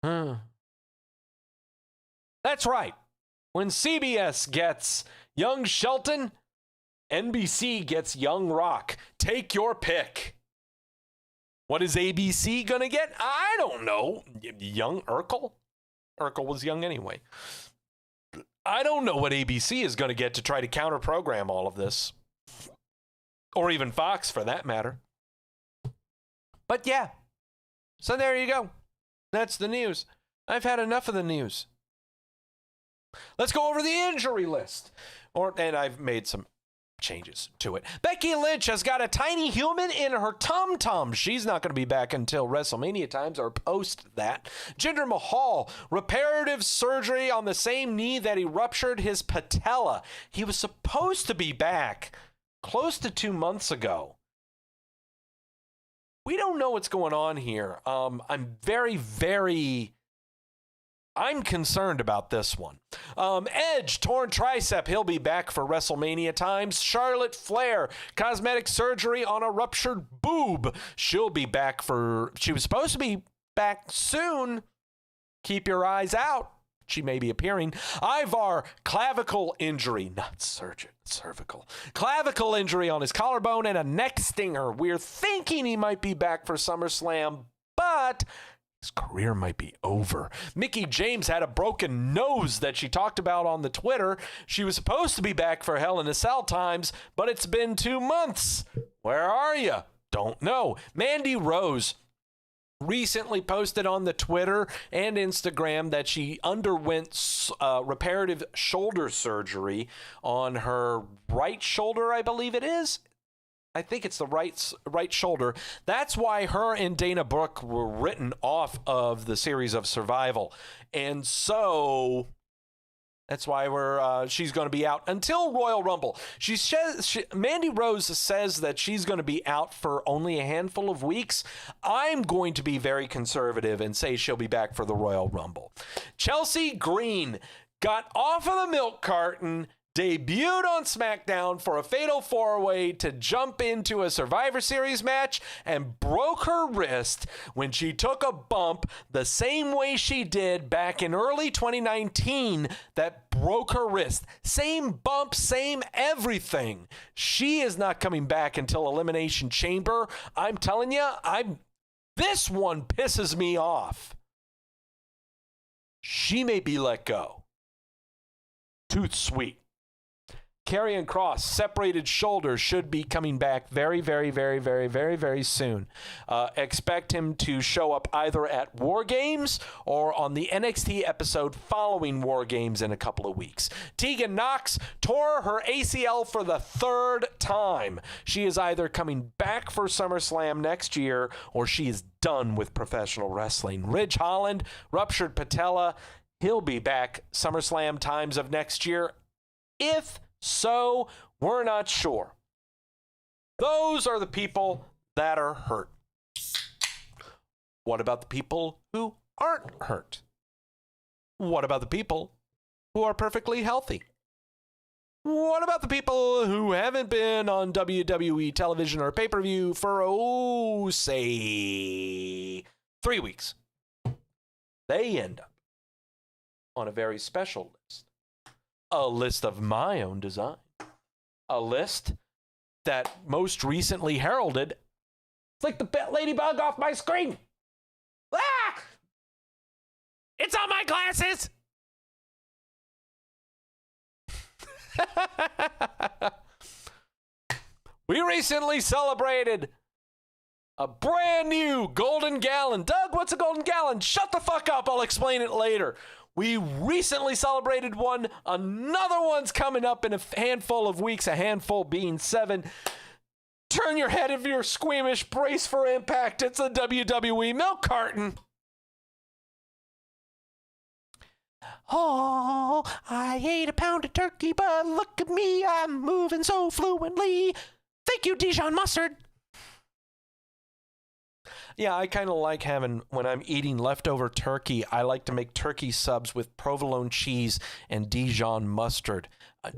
That's right. When CBS gets Young Shelton, NBC gets Young Rock. Take your pick. What is ABC going to get? I don't know. Young Urkel? Urkel was young anyway. I don't know what ABC is going to get to try to counter-program all of this. Or even Fox, for that matter. But yeah. So there you go. That's the news. I've had enough of the news. Let's go over the injury list. And I've made some changes to it. Becky Lynch has got a tiny human in her tum-tum. She's not going to be back until WrestleMania times or post that. Jinder Mahal, reparative surgery on the same knee that he ruptured his patella. He was supposed to be back close to 2 months ago. We don't know what's going on here. I'm concerned about this one. Edge, torn tricep. He'll be back for WrestleMania times. Charlotte Flair, cosmetic surgery on a ruptured boob. She'll be back she was supposed to be back soon. Keep your eyes out. She may be appearing. Ivar, clavicle injury, not cervical. Clavicle injury on his collarbone and a neck stinger. We're thinking he might be back for SummerSlam, but his career might be over. Mickie James had a broken nose that she talked about on the Twitter. She was supposed to be back for Hell in a Cell times, but it's been 2 months. Where are you? Don't know. Mandy Rose recently posted on the Twitter and Instagram that she underwent reparative shoulder surgery on her right shoulder, I believe it is. I think it's the right shoulder. That's why her and Dana Brooke were written off of the series of Survival. And so that's why she's going to be out until Royal Rumble. Mandy Rose says that she's going to be out for only a handful of weeks. I'm going to be very conservative and say she'll be back for the Royal Rumble. Chelsea Green got off of the milk carton, debuted on SmackDown for a fatal four-way to jump into a Survivor Series match and broke her wrist when she took a bump the same way she did back in early 2019 that broke her wrist. Same bump, same everything. She is not coming back until Elimination Chamber. I'm telling you, this one pisses me off. She may be let go. Tooth sweet. Karrion Kross, separated shoulder, should be coming back very, very, very, very, very, very soon. Expect him to show up either at Wargames or on the NXT episode following Wargames in a couple of weeks. Tegan Nox tore her ACL for the 3rd time. She is either coming back for SummerSlam next year or she is done with professional wrestling. Ridge Holland, ruptured patella. He'll be back SummerSlam times of next year. If so, we're not sure. Those are the people that are hurt. What about the people who aren't hurt? What about the people who are perfectly healthy? What about the people who haven't been on WWE television or pay-per-view for, say, 3 weeks? They end up on a very special list. A list of my own design. A list that most recently heralded, flick the ladybug off my screen. Ah! It's on my glasses. We recently celebrated a brand new golden gallon. Doug, what's a golden gallon? Shut the fuck up. I'll explain it later. We recently celebrated one. Another one's coming up in a handful of weeks, a handful being 7. Turn your head if you're squeamish. Brace for impact. It's a WWE milk carton. Oh, I ate a pound of turkey, but look at me. I'm moving so fluently. Thank you, Dijon mustard. Yeah, I kind of like when I'm eating leftover turkey, I like to make turkey subs with provolone cheese and Dijon mustard. I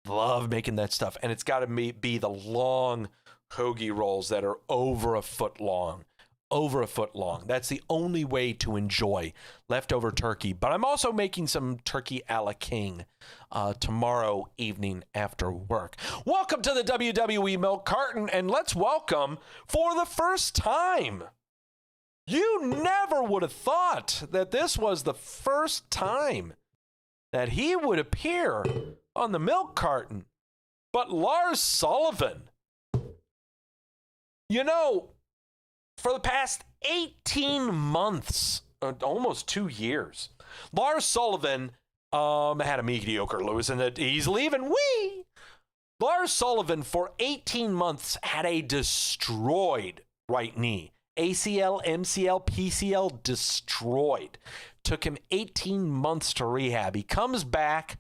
love making that stuff. And it's got to be the long hoagie rolls that are over a foot long. Over a foot long. That's the only way to enjoy leftover turkey. But I'm also making some turkey a la king tomorrow evening after work. Welcome to the WWE Milk Carton, and let's welcome, for the first time, you never would have thought that this was the first time that he would appear on the Milk Carton, but Lars Sullivan. You know, for the past 18 months, almost 2 years, Lars Sullivan had a mediocre lose, and that he's leaving. Lars Sullivan, for 18 months, had a destroyed right knee. ACL, MCL, PCL, destroyed. Took him 18 months to rehab. He comes back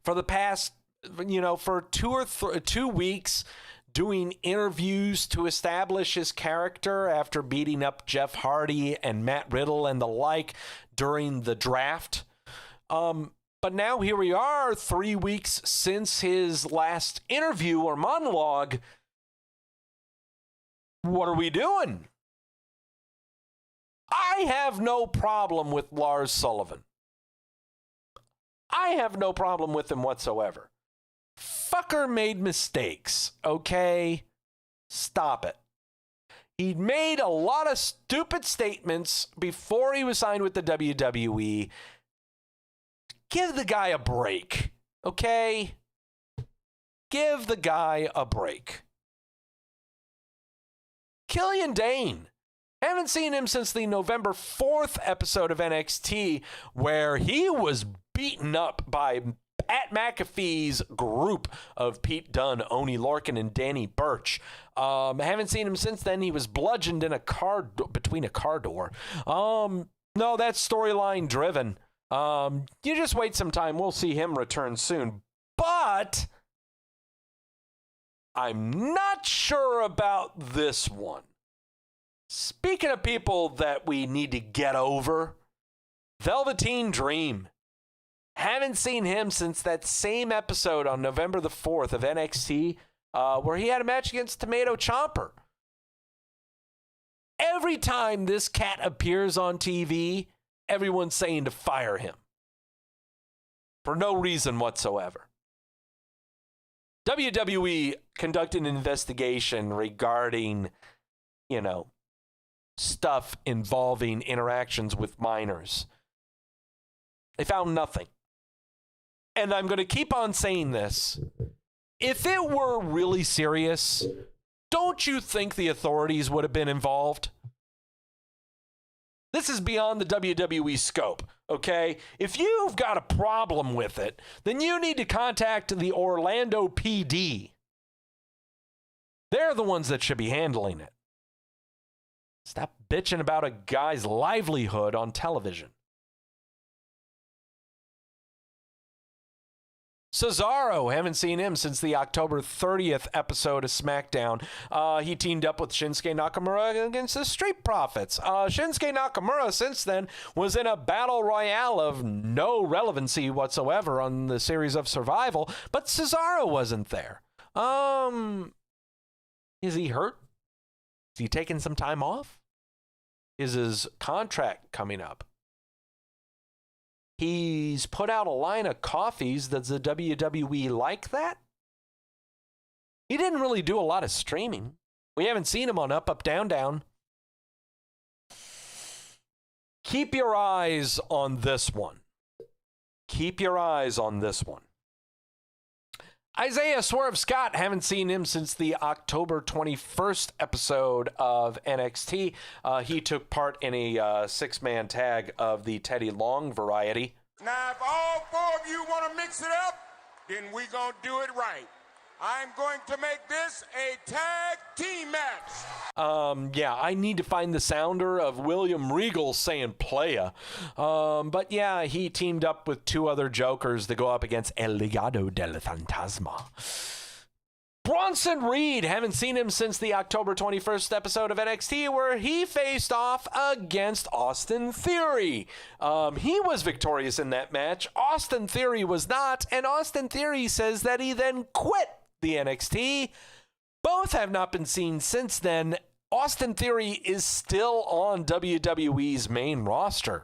for the past, for 2 weeks, doing interviews to establish his character after beating up Jeff Hardy and Matt Riddle and the like during the draft. But now here we are, 3 weeks since his last interview or monologue. What are we doing? I have no problem with Lars Sullivan. I have no problem with him whatsoever. Fucker made mistakes, okay? Stop it. He made a lot of stupid statements before he was signed with the WWE. Give the guy a break, okay? Give the guy a break. Killian Dane. Haven't seen him since the November 4th episode of NXT, where he was beaten up by Pat McAfee's group of Pete Dunne, Oney Lorcan, and Danny Burch. Haven't seen him since then. He was bludgeoned in between a car door. No, that's storyline driven. You just wait some time. We'll see him return soon. But I'm not sure about this one. Speaking of people that we need to get over, Velveteen Dream. Haven't seen him since that same episode on November the 4th of NXT, where he had a match against Tomato Ciampa. Every time this cat appears on TV, everyone's saying to fire him. For no reason whatsoever. WWE conducted an investigation regarding, stuff involving interactions with minors. They found nothing. And I'm going to keep on saying this. If it were really serious, don't you think the authorities would have been involved? This is beyond the WWE scope, okay? If you've got a problem with it, then you need to contact the Orlando PD. They're the ones that should be handling it. Stop bitching about a guy's livelihood on television. Cesaro, haven't seen him since the October 30th episode of SmackDown. He teamed up with Shinsuke Nakamura against the Street Profits. Shinsuke Nakamura, since then, was in a battle royale of no relevancy whatsoever on the series of Survival, but Cesaro wasn't there. Is he hurt? Is he taking some time off? Is his contract coming up? He's put out a line of coffees. Does the WWE like that? He didn't really do a lot of streaming. We haven't seen him on Up, Up, Down, Down. Keep your eyes on this one. Keep your eyes on this one. Isaiah Swerve Scott, haven't seen him since the October 21st episode of NXT. He took part in a six-man tag of the Teddy Long variety. Now, if all four of you want to mix it up, then we're going to do it right. I'm going to make this a tag team match. Yeah, I need to find the sounder of William Regal saying playa. But yeah, he teamed up with two other jokers to go up against El Legado del Fantasma. Bronson Reed, haven't seen him since the October 21st episode of NXT, where he faced off against Austin Theory. He was victorious in that match. Austin Theory was not, and Austin Theory says that he then quit the NXT. Both have not been seen since then. Austin Theory is still on WWE's main roster.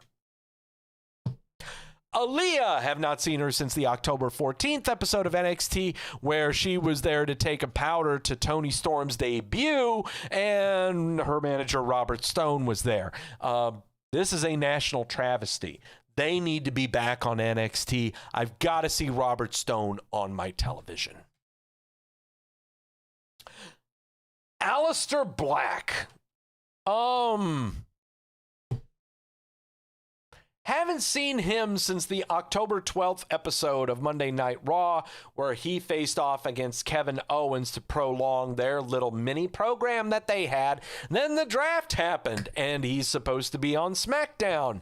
Aaliyah, have not seen her since the October 14th episode of NXT, where she was there to take a powder to Toni Storm's debut, and her manager Robert Stone was there. This is a national travesty. They need to be back on NXT. I've got to see Robert Stone on my television. Aleister Black. Haven't seen him since the October 12th episode of Monday Night Raw, where he faced off against Kevin Owens to prolong their little mini program that they had. Then the draft happened, and he's supposed to be on SmackDown.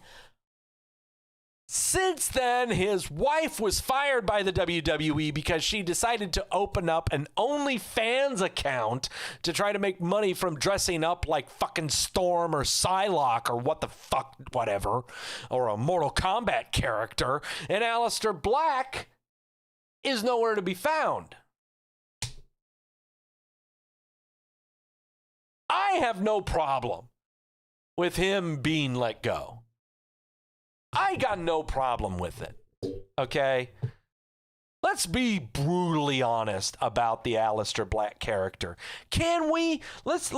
Since then, his wife was fired by the WWE because she decided to open up an OnlyFans account to try to make money from dressing up like fucking Storm or Psylocke or whatever, or a Mortal Kombat character, and Aleister Black is nowhere to be found. I have no problem with him being let go. I got no problem with it, okay? Let's be brutally honest about the Aleister Black character. Can we? Let's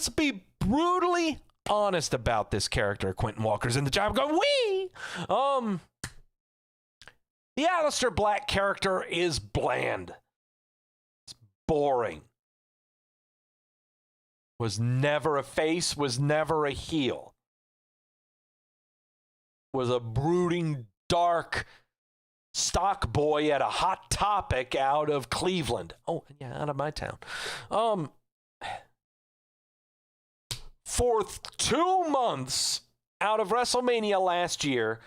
be brutally honest about this character. Quentin Walker's in the job going, wee! The Aleister Black character is bland. It's boring. Was never a face, was never a heel. Was a brooding, dark stock boy at a Hot Topic out of Cleveland. Oh, yeah, out of my town. For 2 months out of WrestleMania last year,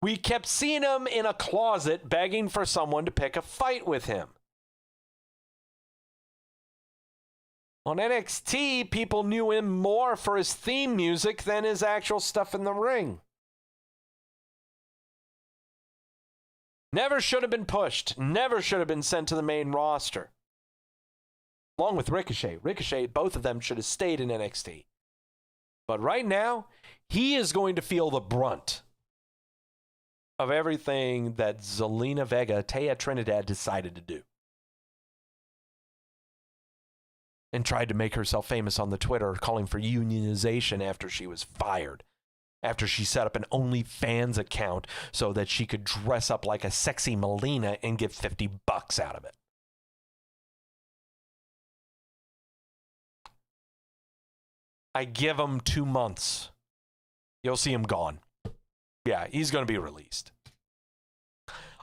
we kept seeing him in a closet begging for someone to pick a fight with him. On NXT, people knew him more for his theme music than his actual stuff in the ring. Never should have been pushed. Never should have been sent to the main roster. Along with Ricochet. Ricochet, both of them should have stayed in NXT. But right now, he is going to feel the brunt of everything that Zelina Vega, Taya Trinidad, decided to do. And tried to make herself famous on the Twitter, calling for unionization after she was fired. After she set up an OnlyFans account so that she could dress up like a sexy Melina and get $50 out of it. I give him 2 months. You'll see him gone. Yeah, he's going to be released.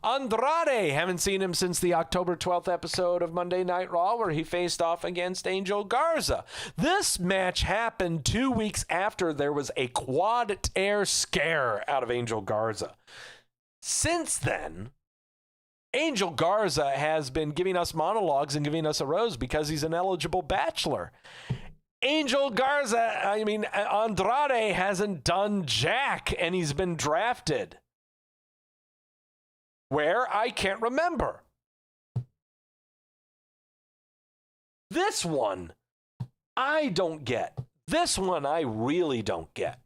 Andrade, haven't seen him since the October 12th episode of Monday Night Raw where he faced off against Angel Garza. This match happened 2 weeks after there was a quad tear scare out of Angel Garza. Since then, Angel Garza has been giving us monologues and giving us a rose because he's an eligible bachelor. Andrade hasn't done jack, and he's been drafted. Where? I can't remember. This one, I don't get. This one, I really don't get.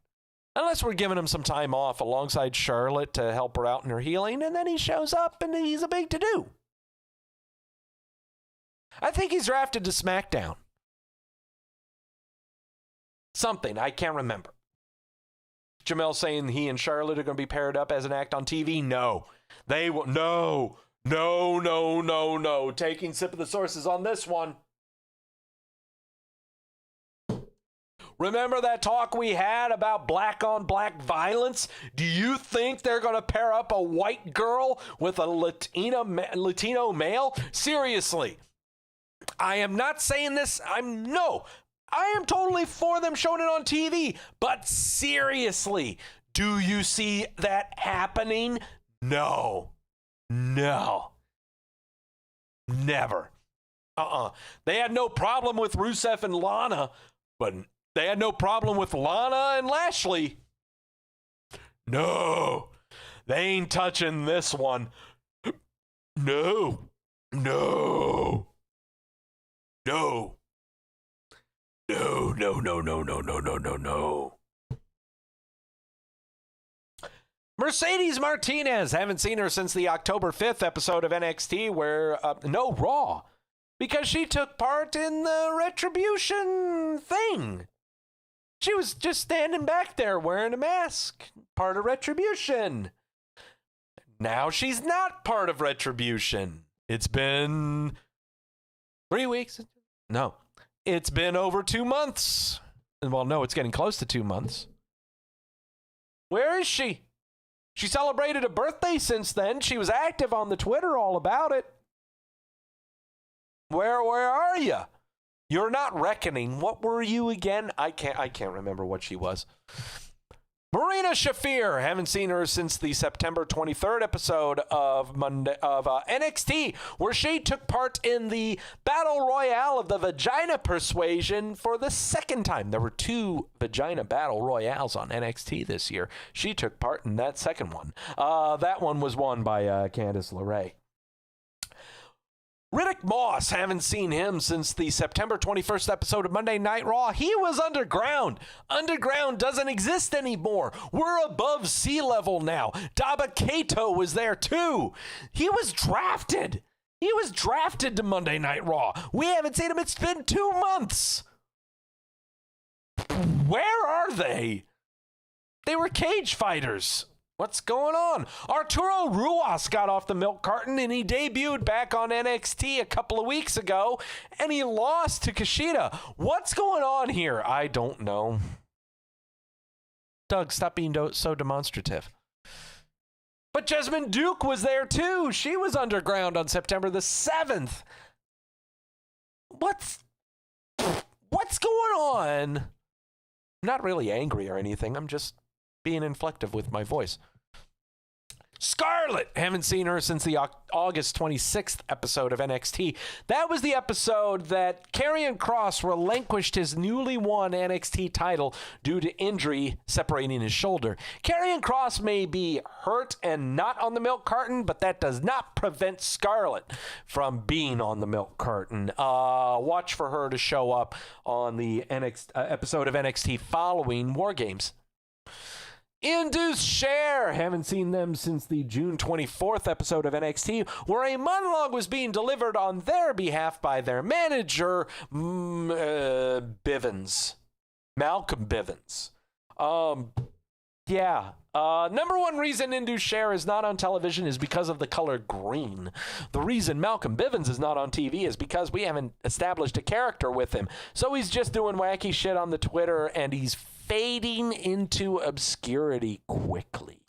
Unless we're giving him some time off alongside Charlotte to help her out in her healing, and then he shows up and he's a big to-do. I think he's drafted to SmackDown. Something, I can't remember. Jamel saying he and Charlotte are going to be paired up as an act on TV? No. They will. No. Taking sip of the sources on this one. Remember that talk we had about black on black violence? Do you think they're going to pair up a white girl with a Latino male? Seriously. I am not saying this. I am totally for them showing it on TV. But seriously, do you see that happening? No. Never. They had no problem with Rusev and Lana, but they had no problem with Lana and Lashley. No. They ain't touching this one. No. Mercedes Martinez, haven't seen her since the October 5th episode of NXT where, no, Raw, because she took part in the Retribution thing. She was just standing back there wearing a mask, part of Retribution. Now she's not part of Retribution. It's been 3 weeks. No, it's been over 2 months. Well, no, it's getting close to 2 months. Where is she? She celebrated a birthday since then. She was active on the Twitter all about it. Where are you? You're not reckoning. What were you again? I can't remember what she was. Marina Shafir, haven't seen her since the September 23rd episode of NXT, where she took part in the Battle Royale of the Vagina Persuasion for the second time. There were 2 Vagina Battle Royales on NXT this year. She took part in that second one. That one was won by Candice LeRae. Riddick Moss, haven't seen him since the September 21st episode of Monday Night Raw. He was underground. Underground doesn't exist anymore. We're above sea level now. Daba Kato was there too. He was drafted. He was drafted to Monday Night Raw. We haven't seen him. It's been 2 months. Where are they? They were cage fighters. What's going on? Arturo Ruas got off the milk carton and he debuted back on NXT a couple of weeks ago and he lost to Kushida. What's going on here? I don't know. Doug, stop being so demonstrative. But Jessamine Duke was there too. She was underground on September the 7th. What's going on? I'm not really angry or anything. I'm just being inflective with my voice. Scarlett, haven't seen her since the August 26th episode of NXT. That was the episode that Karrion Kross relinquished his newly won NXT title due to injury separating his shoulder. Karrion Kross may be hurt and not on the milk carton, but that does not prevent Scarlett from being on the milk carton. Watch for her to show up on the episode of NXT following Wargames. Induce Share, haven't seen them since the June 24th episode of NXT, where a monologue was being delivered on their behalf by their manager, Bivens. Malcolm Bivens. Number one reason Induce Share is not on television is because of the color green. The reason Malcolm Bivens is not on TV is because we haven't established a character with him. So he's just doing wacky shit on the Twitter, and he's fading into obscurity quickly.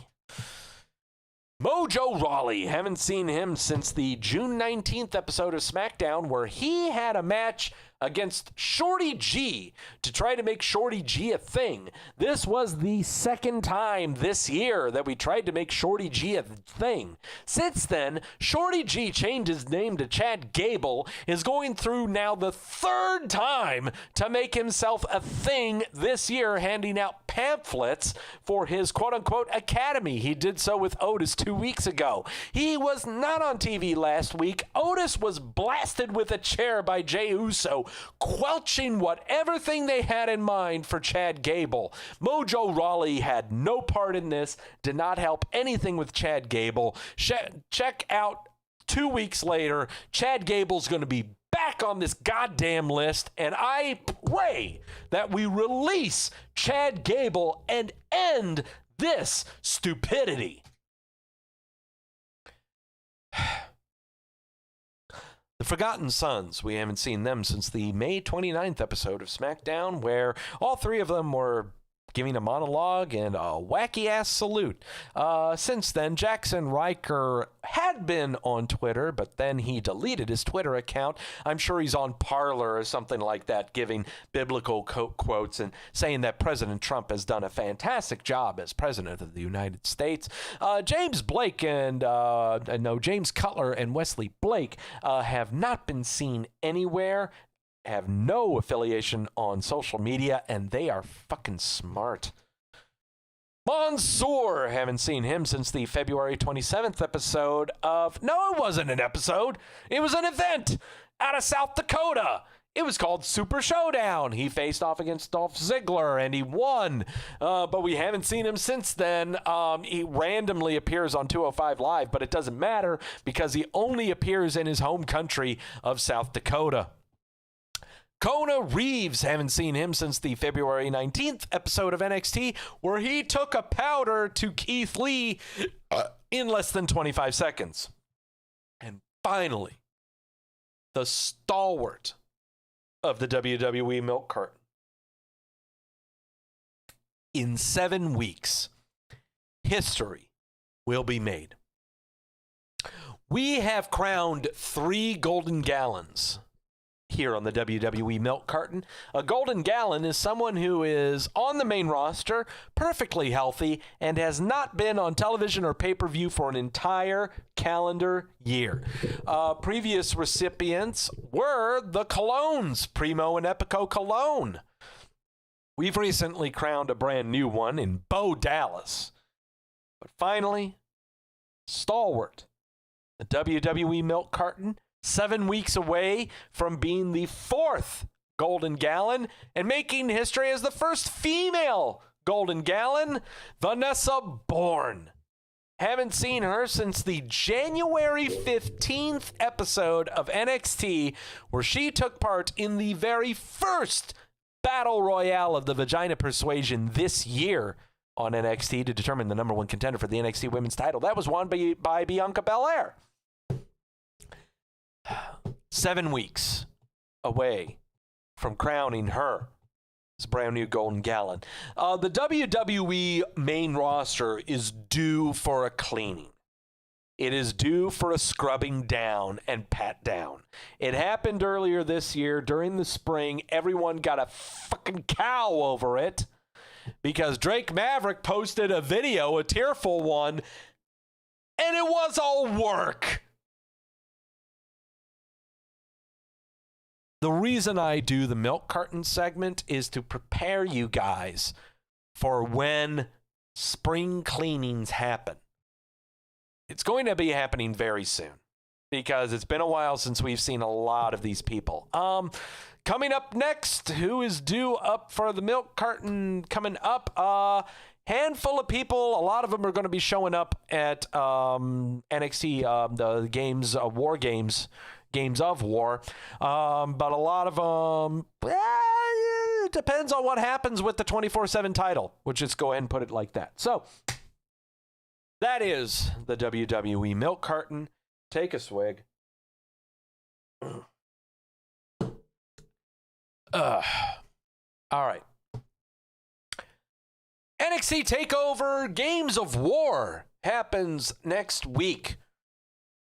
Mojo Rawley, haven't seen him since the June 19th episode of SmackDown, where he had a match against Shorty G to try to make Shorty G a thing. This was the second time this year that we tried to make Shorty G a thing. Since then, Shorty G changed his name to Chad Gable, is going through now the 3rd time to make himself a thing this year, handing out pamphlets for his quote-unquote academy. He did so with Otis 2 weeks ago. He was not on TV last week. Otis was blasted with a chair by Jey Uso, quelching whatever thing they had in mind for Chad Gable. Mojo Rawley had no part in this, did not help anything with Chad Gable. Check out 2 weeks later, Chad Gable's going to be back on this goddamn list, and I pray that we release Chad Gable and end this stupidity. The Forgotten Sons, we haven't seen them since the May 29th episode of SmackDown, where all 3 of them were giving a monologue and a wacky-ass salute. Since then, Jackson Riker had been on Twitter, but then he deleted his Twitter account. I'm sure he's on Parler or something like that, giving biblical quotes and saying that President Trump has done a fantastic job as President of the United States. James Cutler and Wesley Blake have not been seen anywhere, have no affiliation on social media, and they are fucking smart. Mansoor, haven't seen him since the February 27th episode of... No, it wasn't an episode. It was an event out of South Dakota. It was called Super Showdown. He faced off against Dolph Ziggler, and he won. But we haven't seen him since then. He randomly appears on 205 Live, but it doesn't matter because he only appears in his home country of South Dakota. Kona Reeves, haven't seen him since the February 19th episode of NXT, where he took a powder to Keith Lee in less than 25 seconds. And finally, the stalwart of the WWE milk carton. In 7 weeks, history will be made. We have crowned 3 golden gallons here on the WWE Milk Carton. A golden gallon is someone who is on the main roster, perfectly healthy, and has not been on television or pay-per-view for an entire calendar year. Previous recipients were the Colognes, Primo and Epico Cologne. We've recently crowned a brand new one in Bo Dallas. But finally, stalwart, the WWE Milk Carton, 7 weeks away from being the 4th golden gallon and making history as the first female golden gallon, Vanessa Bourne. Haven't seen her since the January 15th episode of NXT, where she took part in the very first Battle Royale of the Vagina Persuasion this year on NXT to determine the number 1 contender for the NXT Women's title. That was won by Bianca Belair. 7 weeks away from crowning her as brand new golden gallon. The WWE main roster is due for a cleaning. It is due for a scrubbing down and pat down. It happened earlier this year during the spring. Everyone got a fucking cow over it because Drake Maverick posted a video, a tearful one, and it was all work. The reason I do the milk carton segment is to prepare you guys for when spring cleanings happen. It's going to be happening very soon because it's been a while since we've seen a lot of these people. Coming up next, who is due up for the milk carton coming up? Handful of people. A lot of them are going to be showing up at NXT, the games, Wargames. Games of War, but a lot of them, it depends on what happens with the 24/7 title. We'll just go ahead and put it like that. So, that is the WWE Milk Carton. Take a swig. All right. NXT Takeover Games of War happens next week.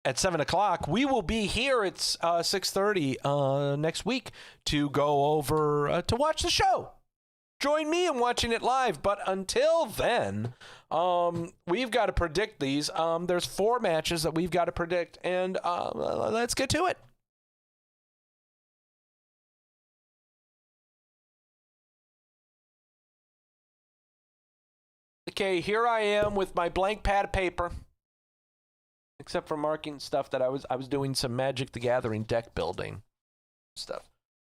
At 7 o'clock, we will be here at 6:30 next week to go over to watch the show. Join me in watching it live. But until then, we've got to predict these. There's 4 matches that we've got to predict, and let's get to it. Okay, here I am with my blank pad of paper. Except for marking stuff that I was doing some Magic the Gathering deck building stuff.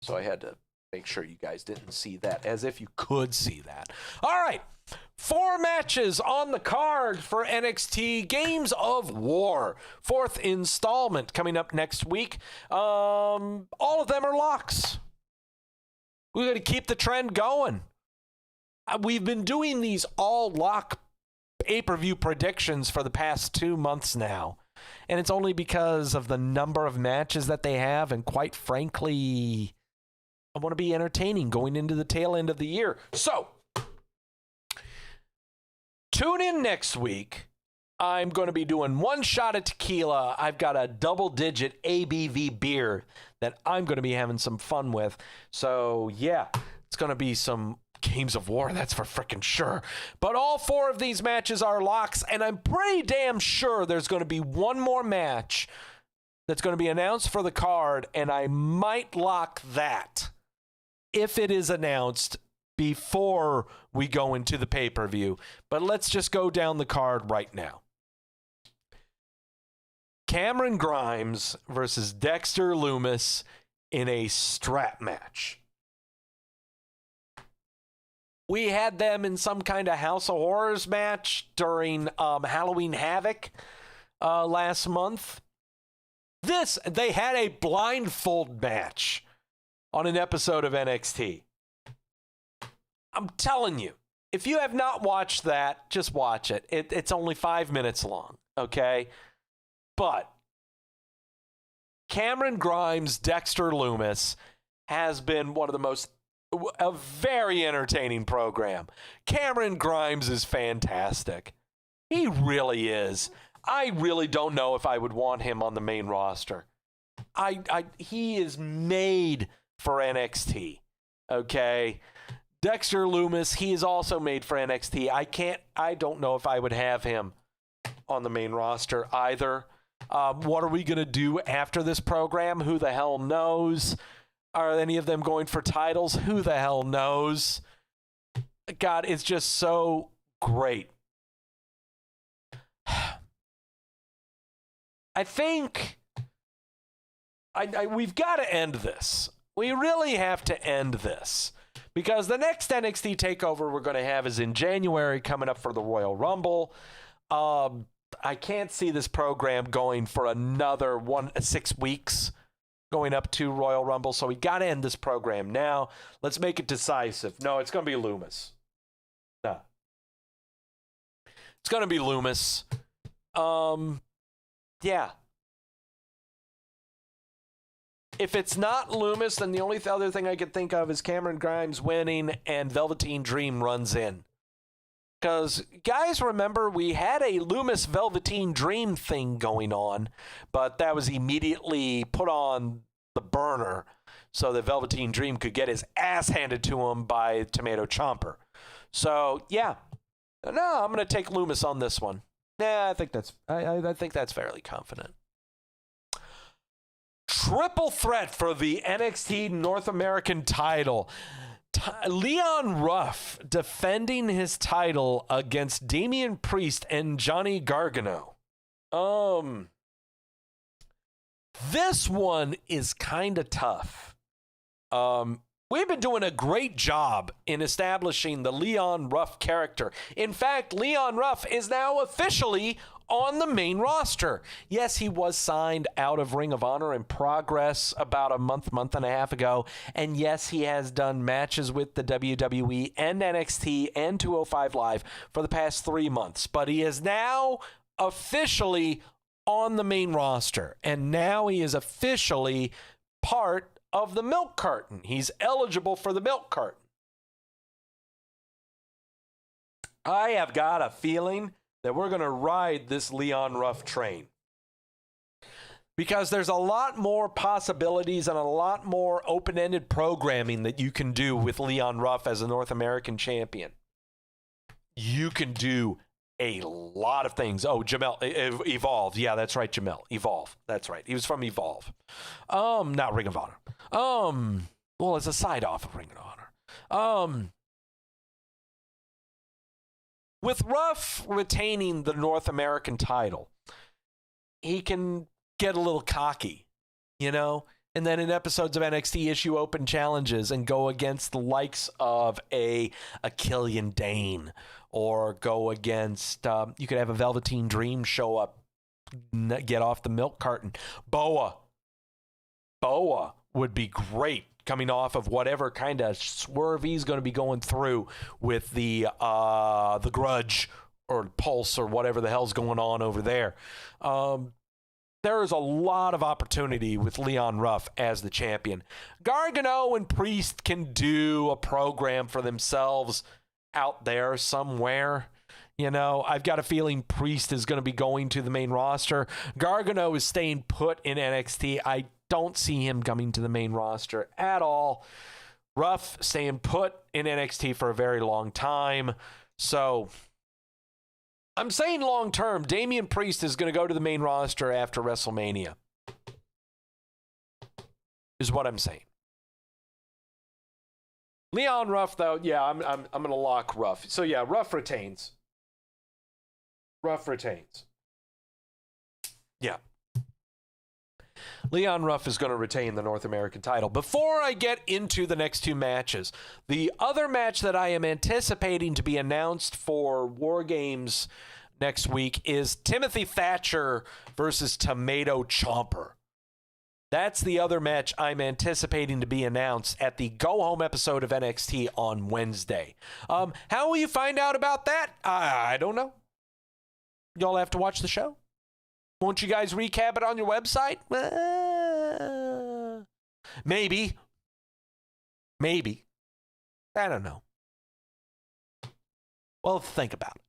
So I had to make sure you guys didn't see that, as if you could see that. All right. 4 matches on the card for NXT Games of War. 4th installment coming up next week. All of them are locks. We're going to keep the trend going. We've been doing these all lock pay-per-view predictions for the past 2 months now. And it's only because of the number of matches that they have. And quite frankly, I want to be entertaining going into the tail end of the year. So, tune in next week. I'm going to be doing 1 shot of tequila. I've got a double-digit ABV beer that I'm going to be having some fun with. So, yeah, it's going to be some Games of War, that's for frickin' sure. But all 4 of these matches are locks, and I'm pretty damn sure there's going to be 1 more match that's going to be announced for the card, and I might lock that if it is announced before we go into the pay-per-view. But let's just go down the card right now. Cameron Grimes versus Dexter Lumis in a strap match. We had them in some kind of House of Horrors match during Halloween Havoc last month. They had a blindfold match on an episode of NXT. I'm telling you, if you have not watched that, just watch it. It's only 5 minutes long, okay? But Cameron Grimes, Dexter Lumis has been one of the most a very entertaining program. Cameron Grimes is fantastic. He really is. I really don't know if I would want him on the main roster. He is made for NXT. Okay. Dexter Lumis, he is also made for NXT. I don't know if I would have him on the main roster either. What are we going to do after this program? Who the hell knows? Are any of them going for titles? Who the hell knows? God, it's just so great. I think we've got to end this. We really have to end this. Because the next NXT takeover we're going to have is in January, coming up for the Royal Rumble. I can't see this program going for another 6 weeks going up to Royal Rumble. So we got to end this program now. Let's make it decisive. No, it's going to be Lumis. No. It's going to be Lumis. Yeah. If it's not Lumis, then the only other thing I could think of is Cameron Grimes winning and Velveteen Dream runs in. Because, guys, remember, we had a Lumis Velveteen Dream thing going on, but that was immediately put on the burner so that Velveteen Dream could get his ass handed to him by Tomato Chomper. So, yeah. No, I'm going to take Lumis on this one. Yeah, I think that's fairly confident. Triple threat for the NXT North American title. Leon Ruff defending his title against Damian Priest and Johnny Gargano. This one is kind of tough. We've been doing a great job in establishing the Leon Ruff character. In fact, Leon Ruff is now officially on the main roster. Yes, he was signed out of Ring of Honor in Progress about a month and a half ago. And yes, he has done matches with the WWE and NXT and 205 Live for the past 3 months. But he is now officially on the main roster. And now he is officially part of the milk carton. He's eligible for the milk carton. I have got a feeling that we're going to ride this Leon Ruff train. Because there's a lot more possibilities and a lot more open-ended programming that you can do with Leon Ruff as a North American champion. You can do a lot of things. Oh, Jamel, Evolve. Yeah, that's right, Jamel. Evolve. That's right. He was from Evolve. Not Ring of Honor. Well, it's a side off of Ring of Honor. With Ruff retaining the North American title, he can get a little cocky, you know? And then in episodes of NXT, issue open challenges and go against the likes of a Killian Dane, or go against, you could have a Velveteen Dream show up, get off the milk carton. Boa would be great, coming off of whatever kind of swerve he's going to be going through with the Grudge or Pulse or whatever the hell's going on over there. There is a lot of opportunity with Leon Ruff as the champion. Gargano and Priest can do a program for themselves out there somewhere. You know, I've got a feeling Priest is going to be going to the main roster. Gargano is staying put in NXT. I don't see him coming to the main roster at all. Ruff staying put in NXT for a very long time. So I'm saying long term, Damian Priest is going to go to the main roster after WrestleMania. Is what I'm saying. Leon Ruff, though, yeah, I'm going to lock Ruff. So yeah, Ruff retains. Yeah. Leon Ruff is going to retain the North American title. Before I get into the next two matches, the other match that I am anticipating to be announced for Wargames next week is Timothy Thatcher versus Tomato Chomper. That's the other match I'm anticipating to be announced at the go-home episode of NXT on Wednesday. How will you find out about that? I don't know. Y'all have to watch the show. Won't you guys recap it on your website? Maybe. I don't know. Well, think about it.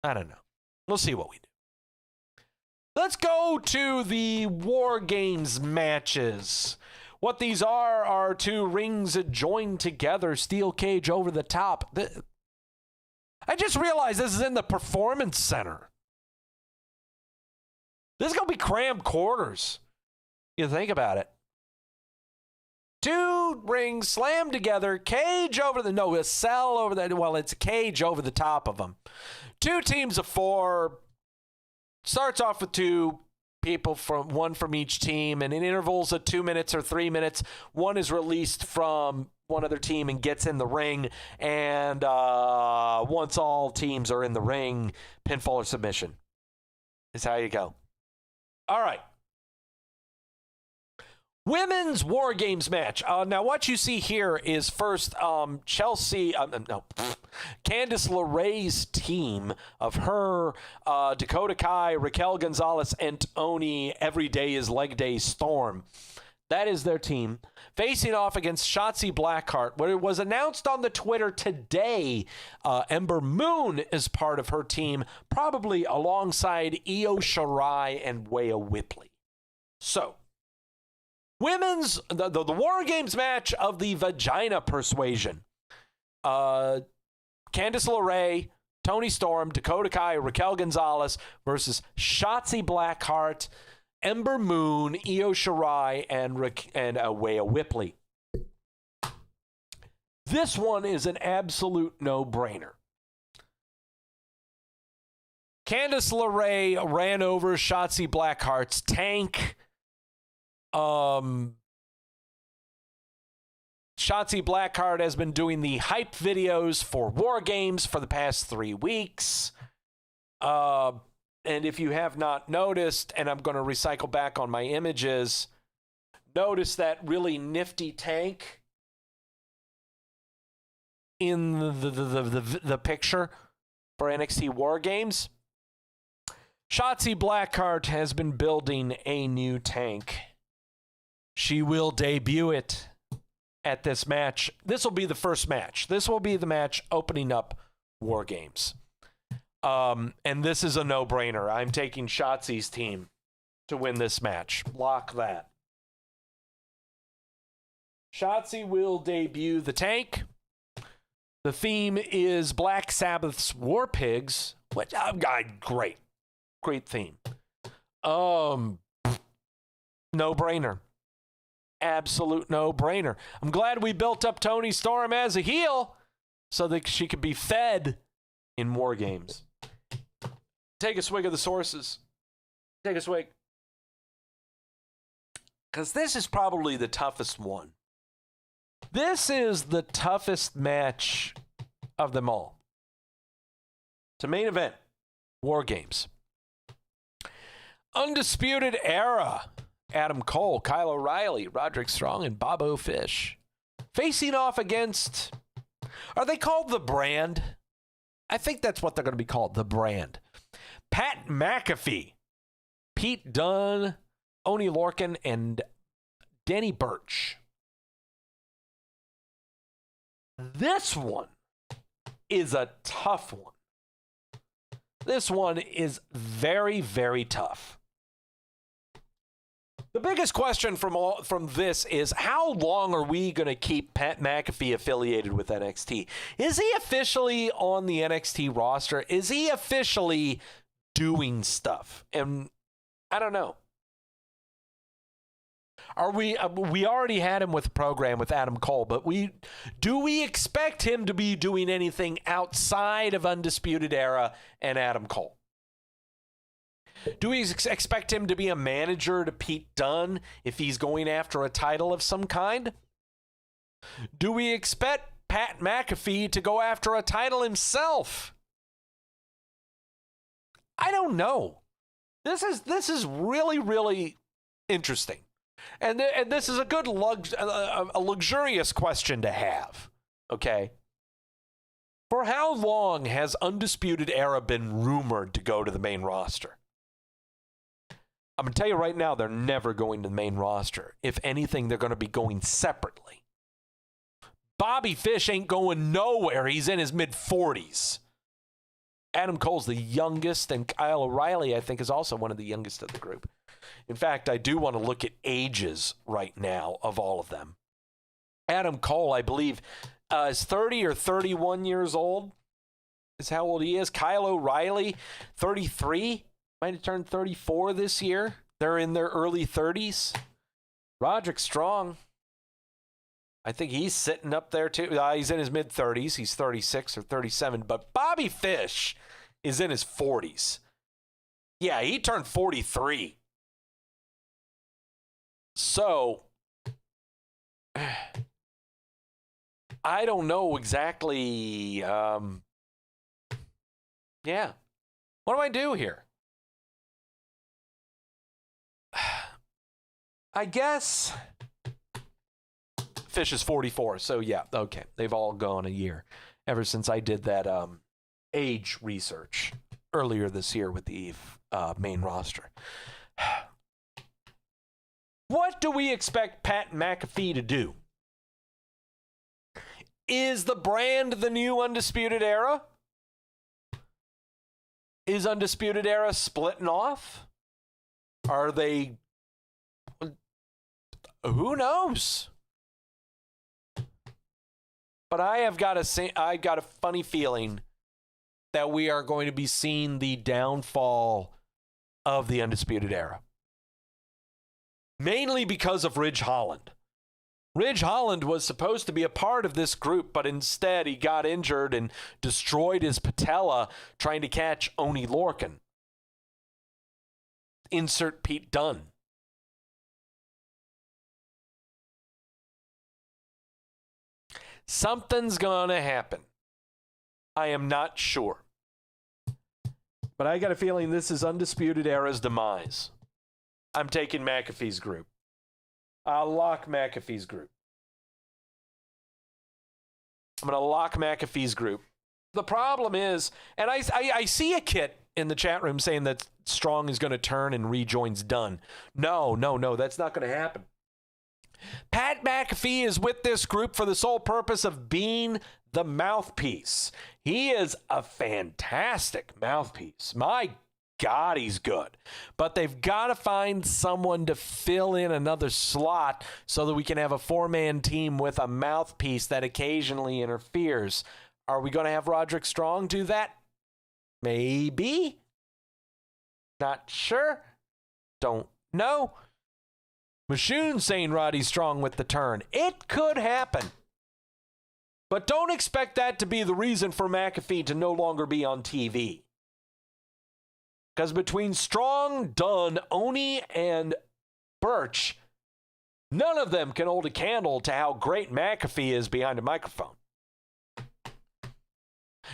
I don't know. We'll see what we do. Let's go to the War Games matches. What these are two rings joined together, steel cage over the top. I just realized this is in the Performance Center. This is going to be crammed quarters. You think about it. Two rings slammed together, cage over the, no, a cell over the, well, it's a cage over the top of them. Two teams of four. Starts off with two people, one from each team, and in intervals of 2 minutes or 3 minutes, one is released from one other team and gets in the ring. And once all teams are in the ring, pinfall or submission is how you go. All right. Women's War Games match. Now, what you see here is first Candice LeRae's team of her, Dakota Kai, Raquel Gonzalez, and Tony Every Day is Leg Day Storm. That is their team. Facing off against Shotzi Blackheart. Where it was announced on the Twitter today, Ember Moon is part of her team, probably alongside Io Shirai and Rhea Ripley. So, women's, the War Games match of the Vagina Persuasion. Candice LeRae, Toni Storm, Dakota Kai, Raquel Gonzalez versus Shotzi Blackheart, Ember Moon, Io Shirai, and Rhea Ripley. This one is an absolute no-brainer. Candice LeRae ran over Shotzi Blackheart's tank. Shotzi Blackheart has been doing the hype videos for War Games for the past 3 weeks. And if you have not noticed, and I'm going to recycle back on my images, notice that really nifty tank in the picture for NXT War Games. Shotzi Blackheart has been building a new tank. She will debut it at this match. This will be the first match. This will be the match opening up War Games. And this is a no-brainer. I'm taking Shotzi's team to win this match. Lock that. Shotzi will debut the tank. The theme is Black Sabbath's War Pigs, which great theme. No-brainer. Absolute no-brainer. I'm glad we built up Toni Storm as a heel so that she could be fed in War Games. Take a swig of the sources. Take a swig. Because this is probably the toughest one. This is the toughest match of them all. It's a main event. War Games. Undisputed Era. Adam Cole, Kyle O'Reilly, Roderick Strong, and Bobo Fish. Facing off against... Are they called The Brand? I think that's what they're going to be called. The Brand. Pat McAfee, Pete Dunne, Oney Lorcan, and Danny Burch. This one is a tough one. This one is very, very tough. The biggest question from this is, how long are we going to keep Pat McAfee affiliated with NXT? Is he officially on the NXT roster? Is he officially doing stuff? And I don't know. Are we already had him with the program with Adam Cole, but do we expect him to be doing anything outside of Undisputed Era and Adam Cole? Do we expect him to be a manager to Pete Dunne if he's going after a title of some kind? Do we expect Pat McAfee to go after a title himself? I don't know. This is really, really interesting. And this is a good a luxurious question to have. Okay? For how long has Undisputed Era been rumored to go to the main roster? I'm going to tell you right now, they're never going to the main roster. If anything, they're going to be going separately. Bobby Fish ain't going nowhere. He's in his mid-40s. Adam Cole's the youngest, and Kyle O'Reilly, I think, is also one of the youngest of the group. In fact, I do want to look at ages right now of all of them. Adam Cole, I believe, is 30 or 31 years old, is how old he is. Kyle O'Reilly, 33, might have turned 34 this year. They're in their early 30s. Roderick Strong, I think he's sitting up there too. He's in his mid-30s. He's 36 or 37. But Bobby Fish is in his 40s. Yeah, he turned 43. So, I don't know exactly. What do I do here? I guess Fish is 44, so yeah, okay. They've all gone a year ever since I did that age research earlier this year with the main roster. What do we expect Pat McAfee to do? Is the brand the new Undisputed Era? Is Undisputed Era splitting off? Are they... Who knows? But I got a funny feeling that we are going to be seeing the downfall of the Undisputed Era. Mainly because of Ridge Holland. Ridge Holland was supposed to be a part of this group, but instead he got injured and destroyed his patella trying to catch Oney Lorcan. Insert Pete Dunne. Something's going to happen. I am not sure. But I got a feeling this is Undisputed Era's demise. I'm taking McAfee's group. I'll lock McAfee's group. I'm going to lock McAfee's group. The problem is, and I see a kit in the chat room saying that Strong is going to turn and rejoins Dunn. No, that's not going to happen. Pat McAfee is with this group for the sole purpose of being the mouthpiece. He is a fantastic mouthpiece. My God, he's good. But they've got to find someone to fill in another slot so that we can have a four-man team with a mouthpiece that occasionally interferes. Are we going to have Roderick Strong do that? Maybe. Not sure. Don't know. Mashoon saying Roddy Strong with the turn. It could happen. But don't expect that to be the reason for McAfee to no longer be on TV. Because between Strong, Dunn, Oney, and Birch, none of them can hold a candle to how great McAfee is behind a microphone.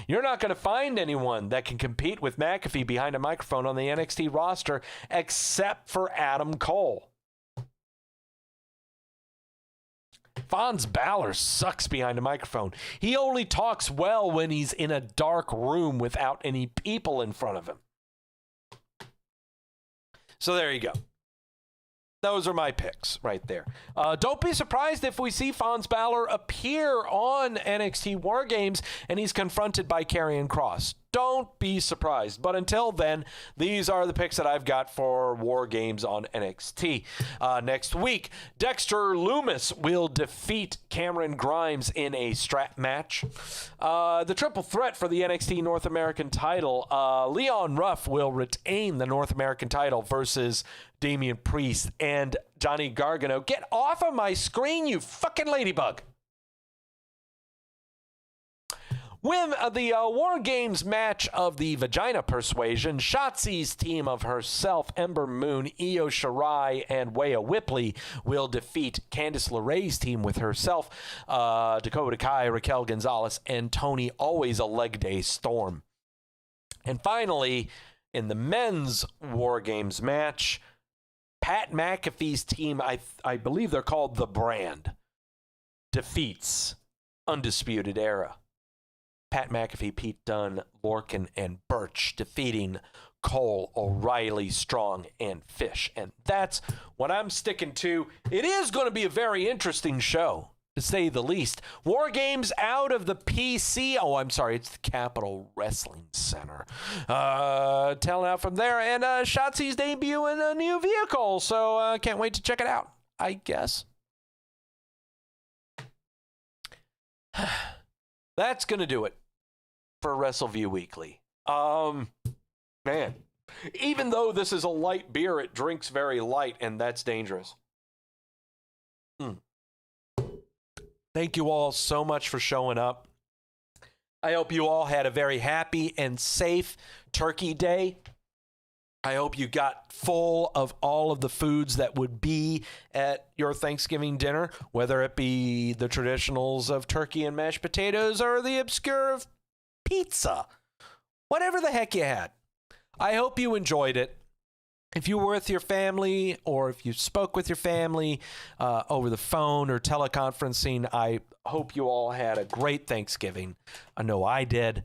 You're not going to find anyone that can compete with McAfee behind a microphone on the NXT roster except for Adam Cole. Fonz Balor sucks behind a microphone. He only talks well when he's in a dark room without any people in front of him. So there you go. Those are my picks right there. Don't be surprised if we see Fonz Balor appear on NXT Wargames and he's confronted by Karrion Kross. Don't be surprised. But until then, these are the picks that I've got for Wargames on NXT. Next week, Dexter Lumis will defeat Cameron Grimes in a strap match. The triple threat for the NXT North American title, Leon Ruff will retain the North American title versus Damian Priest and Johnny Gargano. Get off of my screen, you fucking ladybug. With the War Games match of the Vagina Persuasion, Shotzi's team of herself, Ember Moon, Io Shirai, and Rhea Ripley will defeat Candice LeRae's team with herself, Dakota Kai, Raquel Gonzalez, and Tony Always a Leg Day Storm. And finally, in the men's War Games match, Pat McAfee's team, I believe they're called The Brand, defeats Undisputed Era. Pat McAfee, Pete Dunne, Lorcan, and Birch defeating Cole, O'Reilly, Strong, and Fish. And that's what I'm sticking to. It is going to be a very interesting show. to say the least. Wargames out of the PC. Oh, I'm sorry. It's the Capitol Wrestling Center. Telling out from there. And Shotzi's debuting a new vehicle. So can't wait to check it out, I guess. That's going to do it for Wrestleview Weekly. Man, even though this is a light beer, it drinks very light, and that's dangerous. Thank you all so much for showing up. I hope you all had a very happy and safe Turkey Day. I hope you got full of all of the foods that would be at your Thanksgiving dinner, whether it be the traditionals of turkey and mashed potatoes or the obscure of pizza. Whatever the heck you had. I hope you enjoyed it. If you were with your family or if you spoke with your family over the phone or teleconferencing, I hope you all had a great Thanksgiving. I know I did.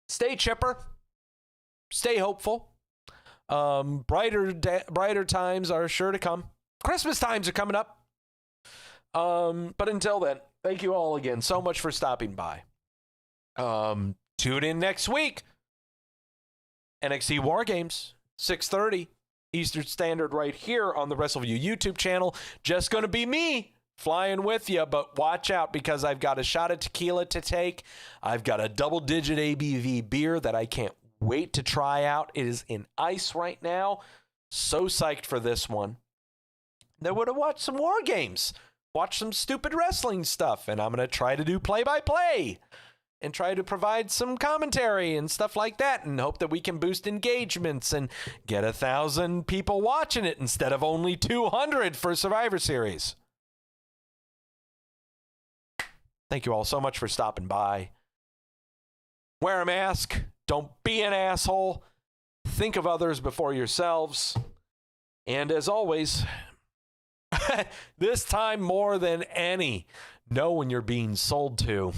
Stay chipper. Stay hopeful. Brighter times are sure to come. Christmas times are coming up. But until then, thank you all again so much for stopping by. Tune in next week. NXT Wargames, 6:30 Eastern Standard right here on the Wrestleview YouTube channel. Just going to be me flying with you, but watch out because I've got a shot of tequila to take. I've got a double-digit ABV beer that I can't wait to try out. It is in ice right now. So psyched for this one. Then we're going to watch some Wargames, watch some stupid wrestling stuff, and I'm going to try to do play-by-play. And try to provide some commentary and stuff like that and hope that we can boost engagements and get 1,000 people watching it instead of only 200 for Survivor Series. Thank you all so much for stopping by. Wear a mask. Don't be an asshole. Think of others before yourselves. And as always, this time more than any, know when you're being sold to.